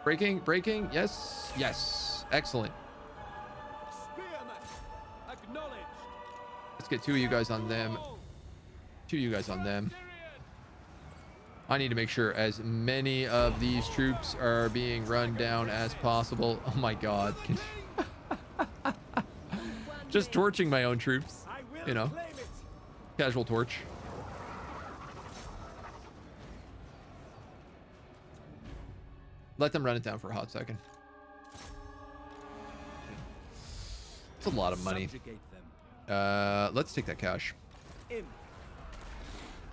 A: Breaking. Yes. Excellent.
D: Spearmen! Acknowledged!
A: Let's get 2 of you guys on them. 2 of you guys on them. I need to make sure as many of these troops are being run down as possible. Oh my god. Just torching my own troops.
B: I will
A: You know.
B: claim it.
A: Casual torch. Let them run it down for a hot second. It's a lot of money.
B: Subjugate them.
A: Let's take that cash.
B: In.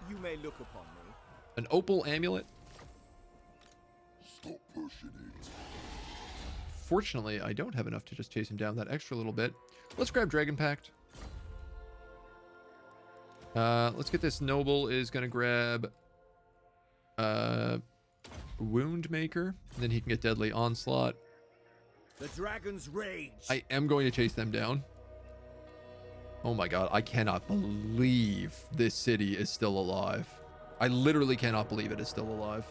B: You may look upon me.
A: An opal amulet.
E: Stop pushing it.
A: Fortunately, I don't have enough to just chase him down that extra little bit. Let's grab Dragon Pact. Let's get this noble is gonna grab Wound Maker. And then he can get Deadly Onslaught.
B: The dragon's rage.
A: I am going to chase them down. Oh my god, I cannot believe this city is still alive. I literally cannot believe it is still alive.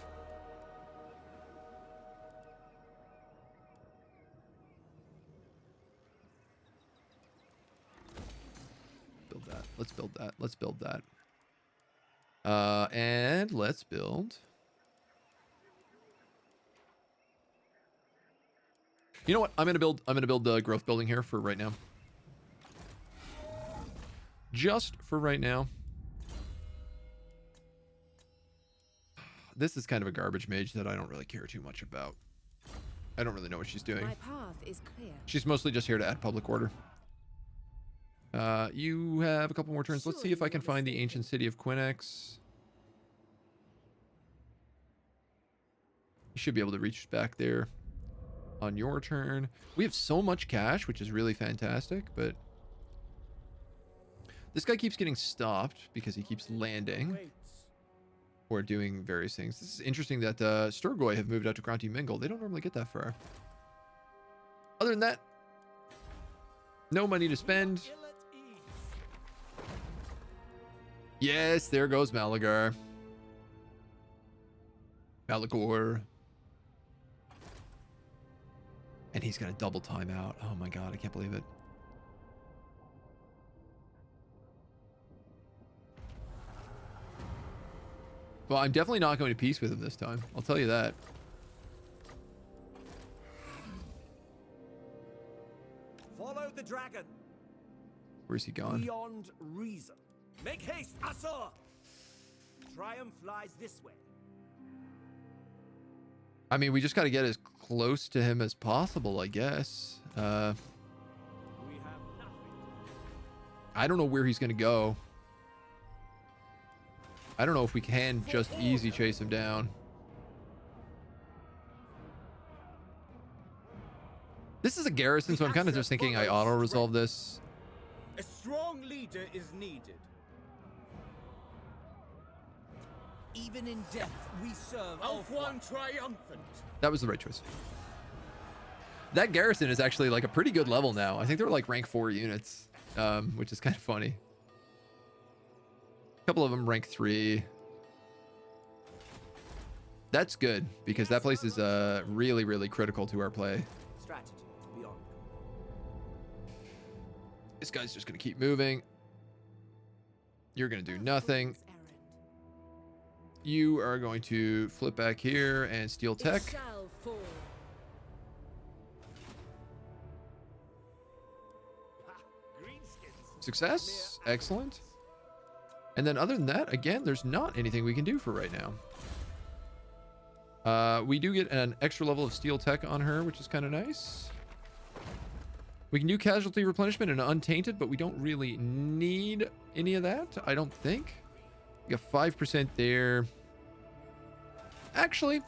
A: Build that. Let's build that. Let's build that. And let's build. You know what? I'm gonna build the growth building here for right now. Just for right now. This is kind of a garbage mage that I don't really care too much about. I don't really know what she's doing.
C: My path is clear.
A: She's mostly just here to add public order. You have a couple more turns. Let's see if I can find the ancient city of Quinnex. You should be able to reach back there on your turn. We have so much cash, which is really fantastic, but this guy keeps getting stopped because he keeps landing or doing various things. This is interesting that Sturgoy have moved out to Granty Mingle. They don't normally get that far. Other than that, no money to spend. Yes, there goes Malagar. Malagor. And he's gonna double time out. Oh my god, I can't believe it. Well, I'm definitely not going to peace with him this time. I'll tell you that.
B: Follow the dragon.
A: Where's he gone?
B: Beyond reason. Make haste, Asur. Triumph lies this way.
A: I mean, we just got to get as close to him as possible, I guess.
D: We have nothing.
A: I don't know where he's going to go. I don't know if we can just easy chase him down. This is a garrison, so I'm kind of just thinking I auto-resolve this.
B: A strong leader is needed. Even in death, we serve
D: One triumphant.
A: That was the right choice. That garrison is actually like a pretty good level now. I think they're like rank 4 units, which is kind of funny. A couple of them rank 3. That's good because that place is really, really critical to our play.
B: strategy beyond.
A: This guy's just going to keep moving. You're going to do nothing. you are going to flip back here and steal tech.
C: It shall fall.
B: Greenskins.
A: Success. Excellent. And then other than that, again, there's not anything we can do for right now. We do get an extra level of steel tech on her, which is kind of nice. We can do casualty replenishment and untainted, but we don't really need any of that, I don't think. We got 5% there. Actually,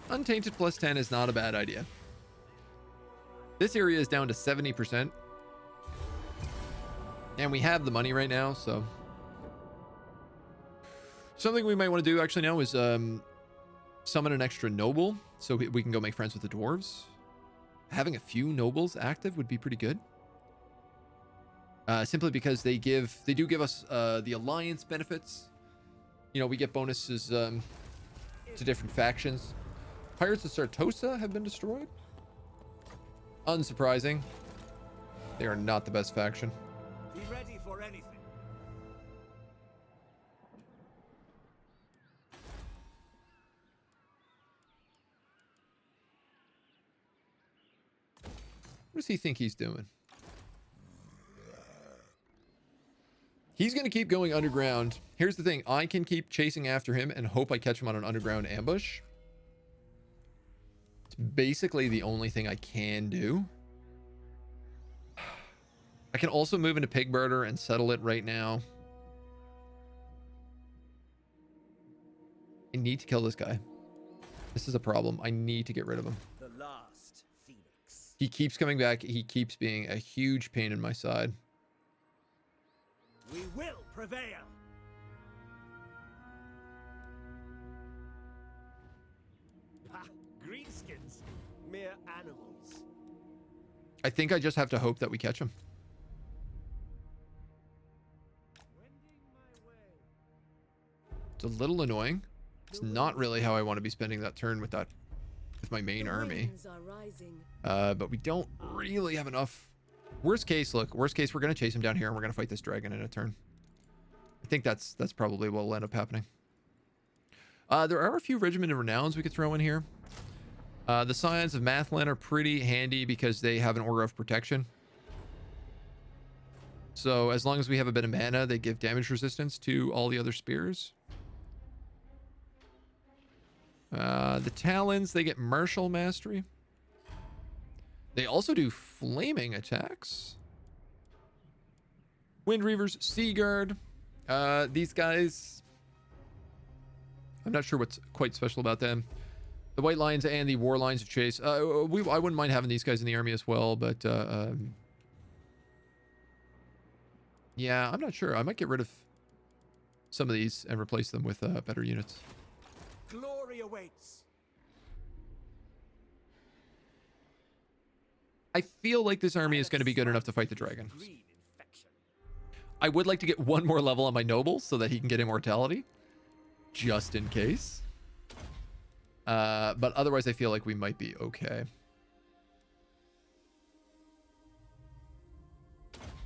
A: untainted plus 10 is not a bad idea. This area is down to 70%. And we have the money right now, so... Something we might want to do actually now is summon an extra noble so we can go make friends with the dwarves. Having a few nobles active would be pretty good. Simply because they do give us the alliance benefits. You know, we get bonuses to different factions. Pirates of Sartosa have been destroyed. Unsurprising. They are not the best faction.
B: Be ready for anything.
A: What does he think he's doing? He's going to keep going underground. Here's the thing. I can keep chasing after him and hope I catch him on an underground ambush. It's basically the only thing I can do. I can also move into Pigbarter and settle it right now. I need to kill this guy. This is a problem. I need to get rid of him.
B: The last Phoenix.
A: He keeps coming back. He keeps being a huge pain in my side.
B: We will prevail. Ha! Greenskins. Mere animals.
A: I think I just have to hope that we catch him. It's a little annoying. It's not really how I want to be spending that turn with my main army. But we don't really have enough. Worst case, look, worst case, we're going to chase him down here and we're going to fight this dragon in a turn. I think that's probably what will end up happening. There are a few regiment of renowns we could throw in here. The Scions of Mathlan are pretty handy because they have an aura of protection. So as long as we have a bit of mana, they give damage resistance to all the other spears. The Talons, they get martial mastery. They also do flaming attacks. Wind Reavers, Sea Guard. These guys, I'm not sure what's quite special about them. The White Lions and the War Lions of Chase. I wouldn't mind having these guys in the army as well, but yeah, I'm not sure. I might get rid of some of these and replace them with better units.
B: Glory awaits.
A: I feel like this army is going to be good enough to fight the dragon. I would like to get one more level on my nobles so that he can get immortality, just in case. But otherwise, I feel like we might be okay.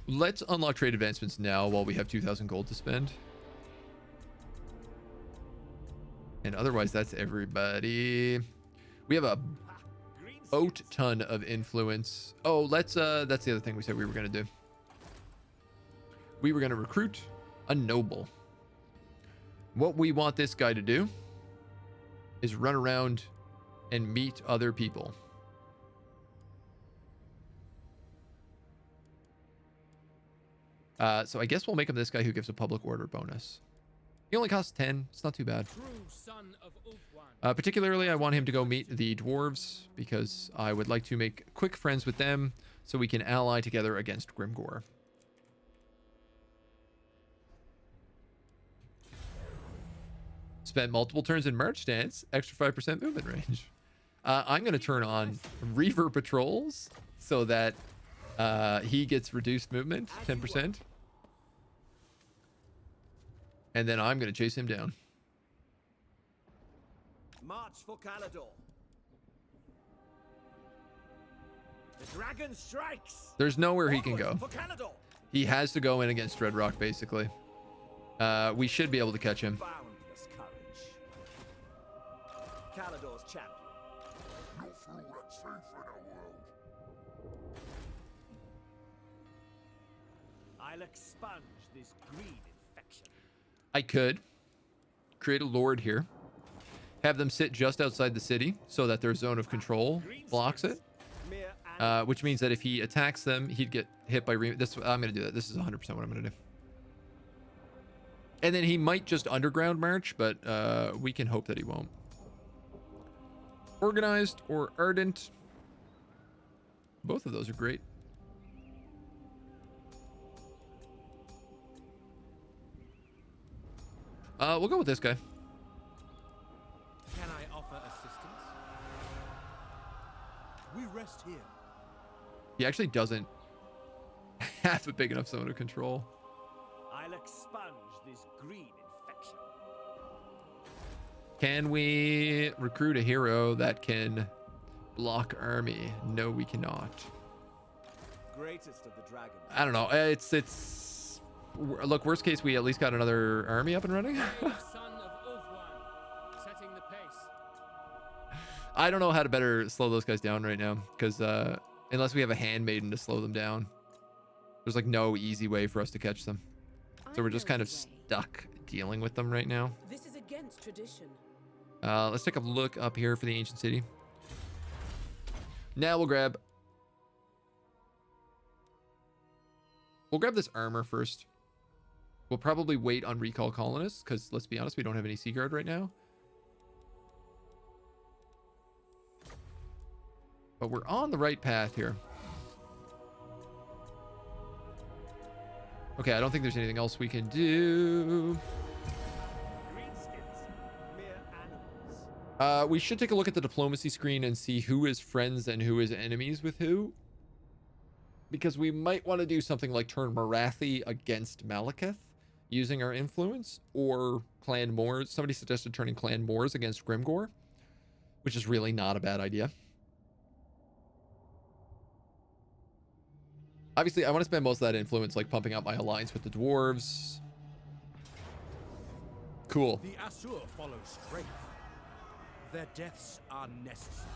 A: Let's unlock trade advancements now while we have 2,000 gold to spend. And otherwise, that's everybody. We have a boat ton of influence. Oh, that's the other thing we said we were going to do. We were going to recruit a noble. What we want this guy to do is run around and meet other people. So I guess we'll make him this guy who gives a public order bonus. He only costs 10. It's not too bad. Particularly, I want him to go meet the dwarves because I would like to make quick friends with them so we can ally together against Grimgore. Spent multiple turns in March stance, extra 5% movement range. I'm going to turn on Reaver patrols so that he gets reduced movement, 10%. And then I'm going to chase him down.
B: March for Caledor. The dragon strikes.
A: There's nowhere he can go.
B: For Caledor.
A: He has to go in against Dreadrock, basically. We should be able to catch him.
B: Boundless courage. Caledor's champion. I'll expunge this greed infection.
A: I could create a lord here, have them sit just outside the city so that their zone of control blocks it,
B: Mere
A: which means that if he attacks them, he'd get hit by this. I'm going to do that. This is 100% what I'm going to do. And then he might just underground march, but we can hope that he won't. Organized or ardent. Both of those are great. We'll go with this guy.
E: Can I offer assistance? We rest here.
A: He actually doesn't have a big enough zone of control.
B: I'll expunge this greed infection.
A: Can we recruit a hero that can block army? No, we cannot.
B: Greatest of the dragon.
A: I don't know. It's look, worst case, we at least got another army up and running.
D: Son of Ulfwan, setting the pace.
A: I don't know how to better slow those guys down right now, because unless we have a handmaiden to slow them down, there's like no easy way for us to catch them. So we're just kind of stuck dealing with them right now.
C: This is against tradition.
A: Let's take a look up here for the ancient city. Now we'll grab this armor first. We'll probably wait on recall colonists, because let's be honest, we don't have any Seaguard right now. But we're on the right path here. Okay, I don't think there's anything else we can do.
B: Greenskins, mere animals.
A: We should take a look at the diplomacy screen and see who is friends and who is enemies with who. Because we might want to do something like turn Marathi against Malekith using our influence, or Clan Moors. Somebody suggested turning Clan Moors against Grimgor, which is really not a bad idea. Obviously, I want to spend most of that influence like pumping up my alliance with the dwarves. Cool.
E: The Asur follow strength. Their deaths are necessary.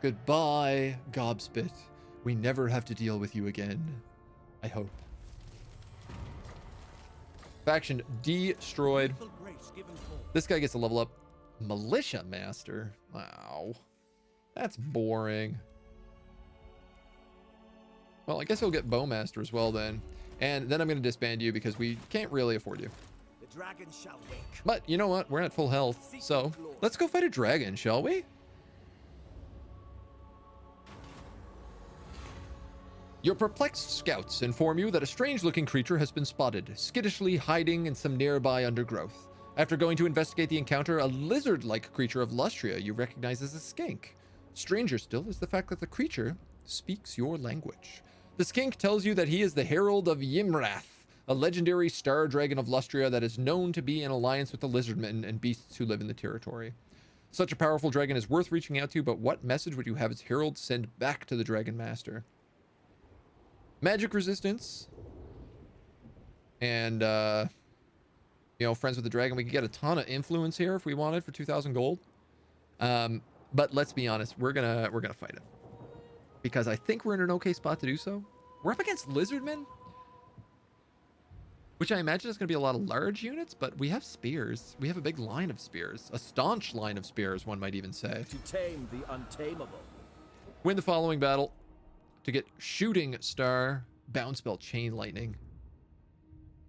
A: Goodbye, Gobspit. We never have to deal with you again. I hope. Faction destroyed.
E: Lethal grace given forth.
A: This guy gets a level up. Militia Master. Wow. That's boring. Well, I guess he'll get Bowmaster as well then. And then I'm going to disband you because we can't really afford you.
B: The dragon shall wake.
A: But you know what? We're at full health. So let's go fight a dragon, shall we? Your perplexed scouts inform you that a strange-looking creature has been spotted, skittishly hiding in some nearby undergrowth. After going to investigate the encounter, a lizard-like creature of Lustria you recognize as a skink. Stranger still is the fact that the creature speaks your language. The skink tells you that he is the herald of Ymrath, a legendary star dragon of Lustria that is known to be in alliance with the lizardmen and beasts who live in the territory. Such a powerful dragon is worth reaching out to, but what message would you have its herald send back to the Dragon Master? Magic resistance. And, you know, friends with the dragon. We could get a ton of influence here if we wanted for 2,000 gold. But let's be honest, we're gonna fight it. Because I think we're in an okay spot to do so. We're up against lizardmen, which I imagine is going to be a lot of large units, but we have spears. We have a big line of spears. A staunch line of spears, one might even say.
B: To tame the untamable.
A: Win the following battle to get Shooting Star, Bounce Belt, Chain Lightning,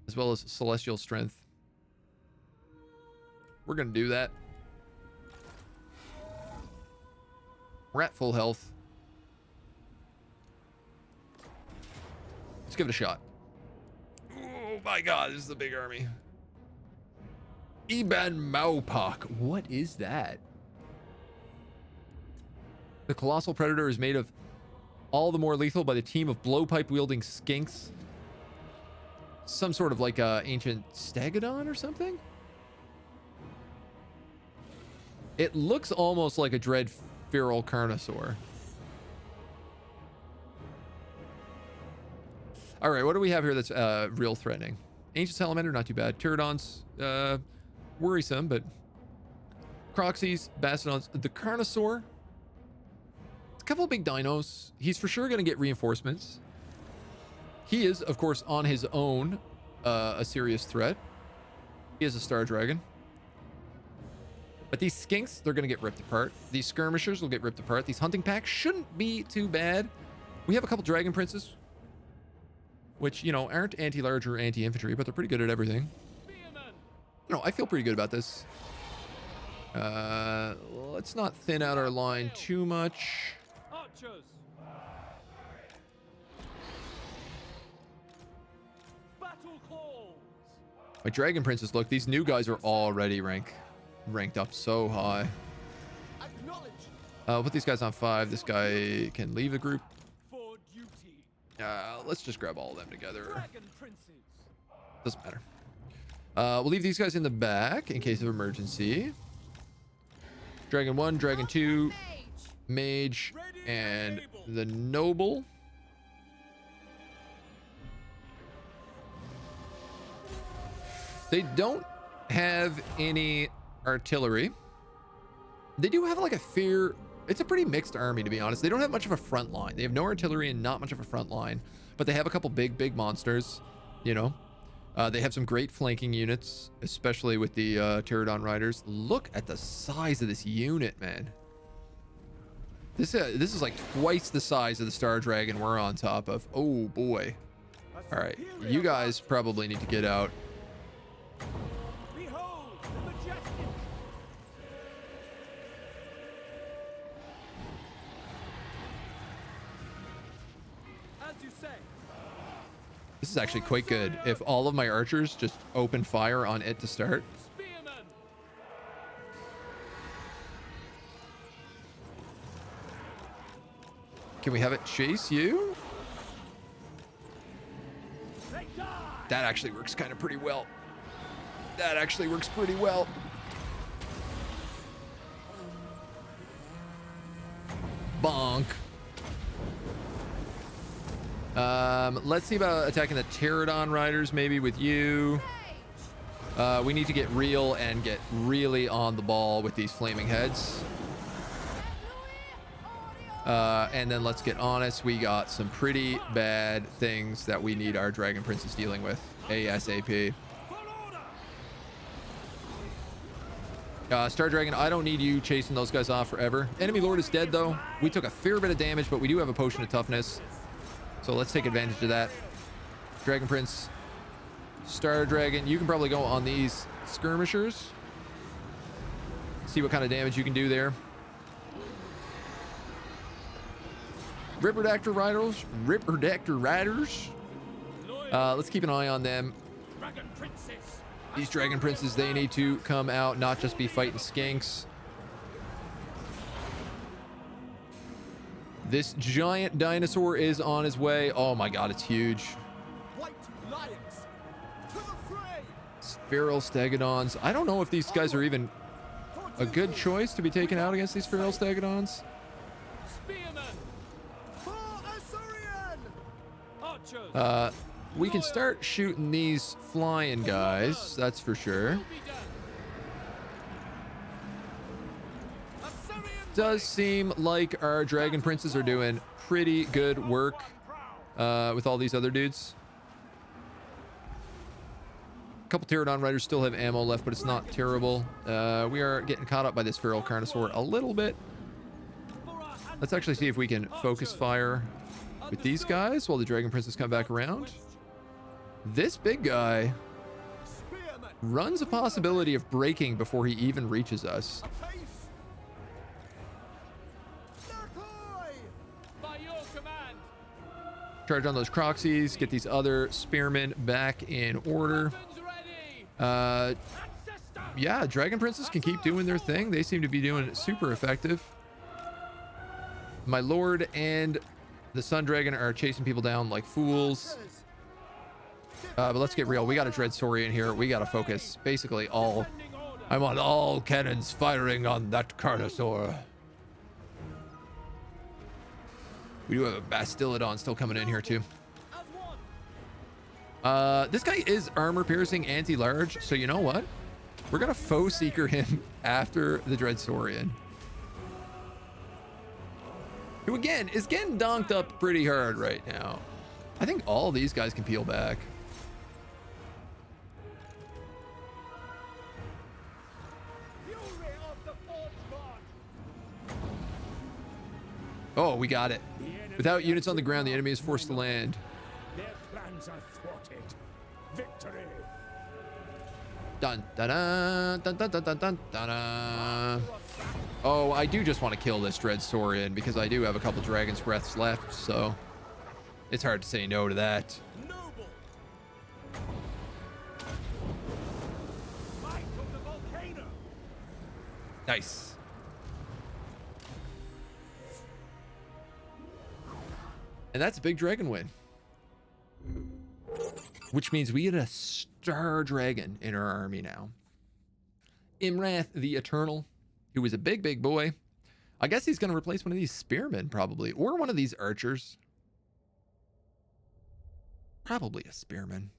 A: as well as Celestial Strength. We're going to do that. We're at full health. Let's give it a shot. Oh my god, this is a big army. Iban Maupak. What is that? The Colossal Predator is made of all the more lethal by the team of blowpipe-wielding skinks. Some sort of like ancient stegodon or something? It looks almost like a dread feral carnosaur. All right, what do we have here that's real threatening? Ancient Salamander, not too bad. Pterodons, worrisome, but Croxies, Bastodons, the Carnosaur. It's a couple of big dinos. He's for sure going to get reinforcements. He is, of course, on his own a serious threat. He is a Star Dragon. But these skinks, they're going to get ripped apart. These skirmishers will get ripped apart. These hunting packs shouldn't be too bad. We have a couple Dragon Princes, which, you know, aren't anti-large or anti-infantry, but they're pretty good at everything. No, I feel pretty good about this. Let's not thin out our line too much.
D: Archers. Battle calls.
A: My Dragon Princes, look, these new guys are already ranked up so high. I'll put these guys on 5. This guy can leave the group.
D: For duty.
A: Let's just grab all of them together.
D: Dragon princes.
A: Doesn't matter. We'll leave these guys in the back in case of emergency. Dragon 1, Dragon 2, Mage, and the Noble. They don't have any artillery. They do have like a fear. It's a pretty mixed army, to be honest. They don't have much of a front line. They have no artillery and not much of a front line, but they have a couple big monsters, you know. They have some great flanking units, especially with the Pterodon Riders. Look at the size of this unit, man. This is like twice the size of the Star Dragon we're on top of. Oh boy. All right, you guys probably need to get out.
D: Behold the majestic. As you say.
A: This is actually quite good. If all of my archers just open fire on it to start.
D: Spearmen.
A: Can we have it chase you?
D: They die.
A: That actually works kind of pretty well. That actually works pretty well. Bonk. Let's see about attacking the Pterodon Riders, maybe with you. We need to get real and get really on the ball with these flaming heads. And then let's get honest. We got some pretty bad things that we need our Dragon Princes dealing with ASAP. Star Dragon, I don't need you chasing those guys off forever. Enemy Lord is dead, though. We took a fair bit of damage, but we do have a potion of toughness. So let's take advantage of that. Dragon Prince, Star Dragon, you can probably go on these skirmishers. See what kind of damage you can do there. Ripperdactor Riders. Let's keep an eye on them.
D: Dragon princes.
A: These Dragon Princes, they need to come out, not just be fighting skinks. This giant dinosaur is on his way. Oh my god, it's huge.
D: White lions. To the fray.
A: Feral Stegodons. I don't know if these guys are even a good choice to be taken out against these Feral Stegodons.
D: Spearmen. For Assyrian. Archers.
A: We can start shooting these flying guys, that's for sure.
D: Will be done. Assyrian.
A: Does seem like our Dragon Princes are doing pretty good work with all these other dudes. A couple Pterodon Riders still have ammo left, but it's not terrible. We are getting caught up by this Feral Carnosaur a little bit. Let's actually see if we can focus fire with these guys while the Dragon Princes come back around. This big guy runs a possibility of breaking before he even reaches us.
D: By your command.
A: Charge on those Croxies, get these other spearmen back in order.
D: Ready.
A: Yeah, Dragon Princes can keep doing their thing. They seem to be doing it super effective. My Lord and the Sun Dragon are chasing people down like fools. But let's get real. We got a Dread Saurian here. We got to focus basically all. I want all cannons firing on that Carnosaur. We do have a Bastillodon still coming in here too. This guy is armor piercing anti-large, so you know what? We're gonna foe seeker him after the Dreadsaurian, who again is getting donked up pretty hard right now. I think all these guys can peel back. Oh, we got it. Without units on the ground, the enemy is forced to land.
B: Their plans are thwarted. Victory.
A: Dun dun dun dun dun dun dun dun dun. Oh, I do just want to kill this Dreadsaurian because I do have a couple Dragon's Breaths left, so it's hard to say no to that.
B: Noble. Fight of the volcano.
A: Nice. And that's a big dragon win. Which means we get a star dragon in our army now. Imrath the Eternal, who is a big, big boy. I guess he's going to replace one of these spearmen probably, or one of these archers. Probably a spearman.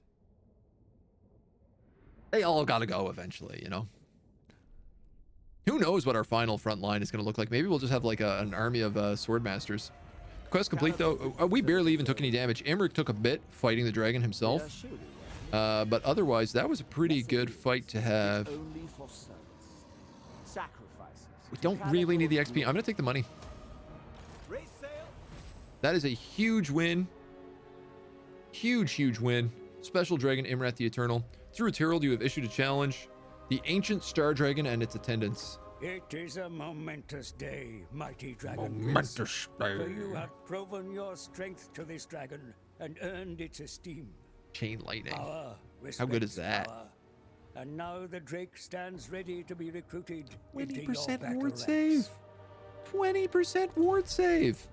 A: They all got to go eventually, you know. Who knows what our final front line is going to look like. Maybe we'll just have like an army of swordmasters. Quest complete though. We barely even took any damage. Imrik took a bit fighting the dragon himself. But otherwise, that was a pretty good fight to have. We don't really need the XP. I'm going to take the money. That is a huge win. Huge, huge win. Special Dragon Imrath the Eternal. Through its herald, you have issued a challenge. The Ancient Star Dragon and its attendants.
B: It is a momentous day, mighty dragon.
A: Momentous day.
B: For you have proven your strength to this dragon and earned its esteem.
A: Chain lightning.
B: Power
A: How good is that?
B: power. And now the Drake stands ready to be recruited.
A: 20% ward save. 20% ward save.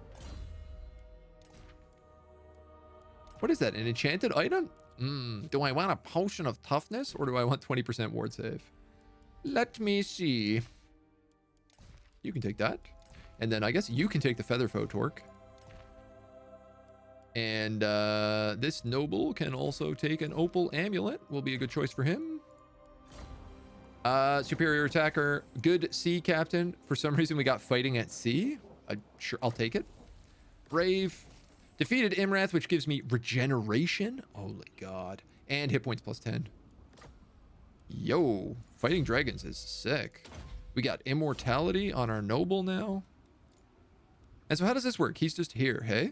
A: What is that? An enchanted item? Do I want a potion of toughness or do I want 20% ward save? Let me see. You can take that. And then I guess you can take the Feather Foe Torque. And this noble can also take an Opal Amulet. Will be a good choice for him. Superior attacker. Good sea captain. For some reason we got fighting at sea. Sure, I'll take it. Brave. Defeated Imrath, which gives me regeneration. Holy God. And hit points plus 10. Yo, fighting dragons is sick. We got immortality on our noble now. And so how does this work? He's just here, hey?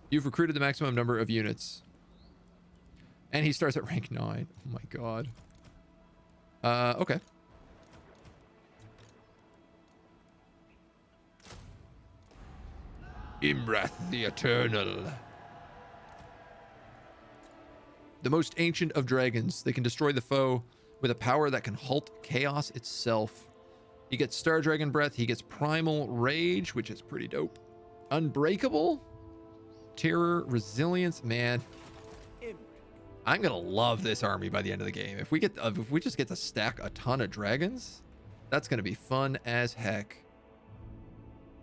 A: You've recruited the maximum number of units. And he starts at rank 9. Oh my God. Okay. Imrath the Eternal. The most ancient of dragons. They can destroy the foe with a power that can halt chaos itself. He gets Star Dragon Breath. He gets Primal Rage, which is pretty dope. Unbreakable. Terror. Resilience. Man, I'm going to love this army by the end of the game. If we just get to stack a ton of dragons, that's going to be fun as heck.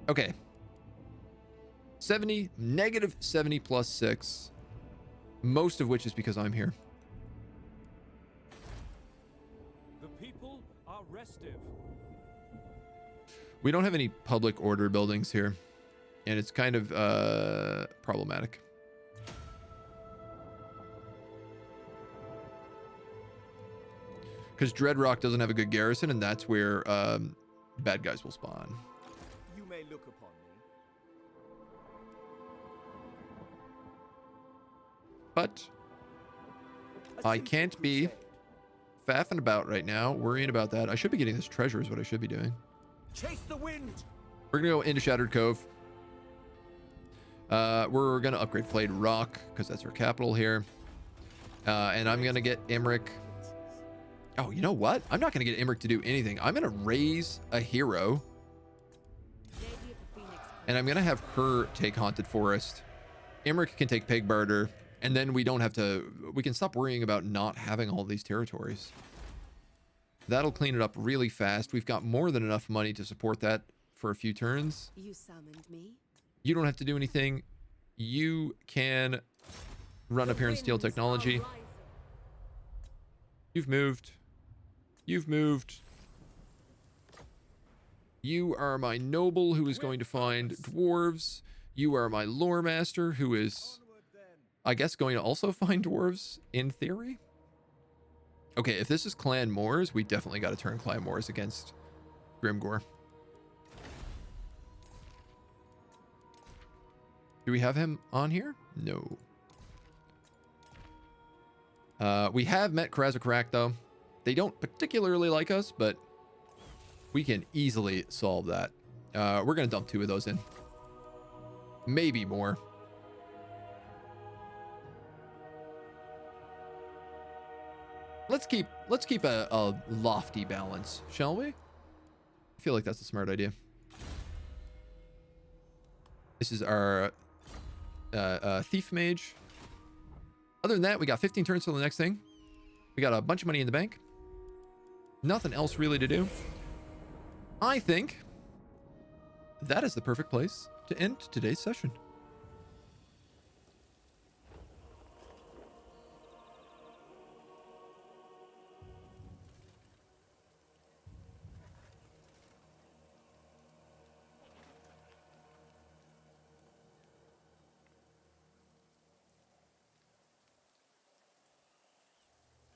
A: Okay. 70, negative 70 plus 6. Most of which is because I'm here.
D: The people are restive.
A: We don't have any public order buildings here. And it's kind of problematic. Because Dreadrock doesn't have a good garrison, and that's where bad guys will spawn.
B: You may look upon me.
A: But I can't be faffing about right now, worrying about that. I should be getting this treasure is what I should be doing.
B: Chase the wind.
A: We're going to go into Shattered Cove. We're going to upgrade Flayed Rock because that's our capital here. And I'm going to get Imrik. Oh, you know what? I'm not going to get Imrik to do anything. I'm going to raise a hero. And I'm going to have her take Haunted Forest. Imrik can take Peg Barter. And then we don't have to... We can stop worrying about not having all these territories. That'll clean it up really fast. We've got more than enough money to support that for a few turns.
C: You summoned me?
A: You don't have to do anything. You can run up here and steal technology. You've moved. You've moved. You are my noble who is going to find dwarves. You are my lore master who is, I guess, going to also find dwarves in theory. Okay, if this is Clan Moors, we definitely got to turn Clan Moors against Grimgore. Do we have him on here? No. We have met Karazakarak, though. They don't particularly like us, but we can easily solve that. We're going to dump 2 of those in. Maybe more. Let's keep a lofty balance, shall we? I feel like that's a smart idea. This is our thief mage. Other than that, we got 15 turns till the next thing. We got a bunch of money in the bank. Nothing else really to do. I think that is the perfect place to end today's session.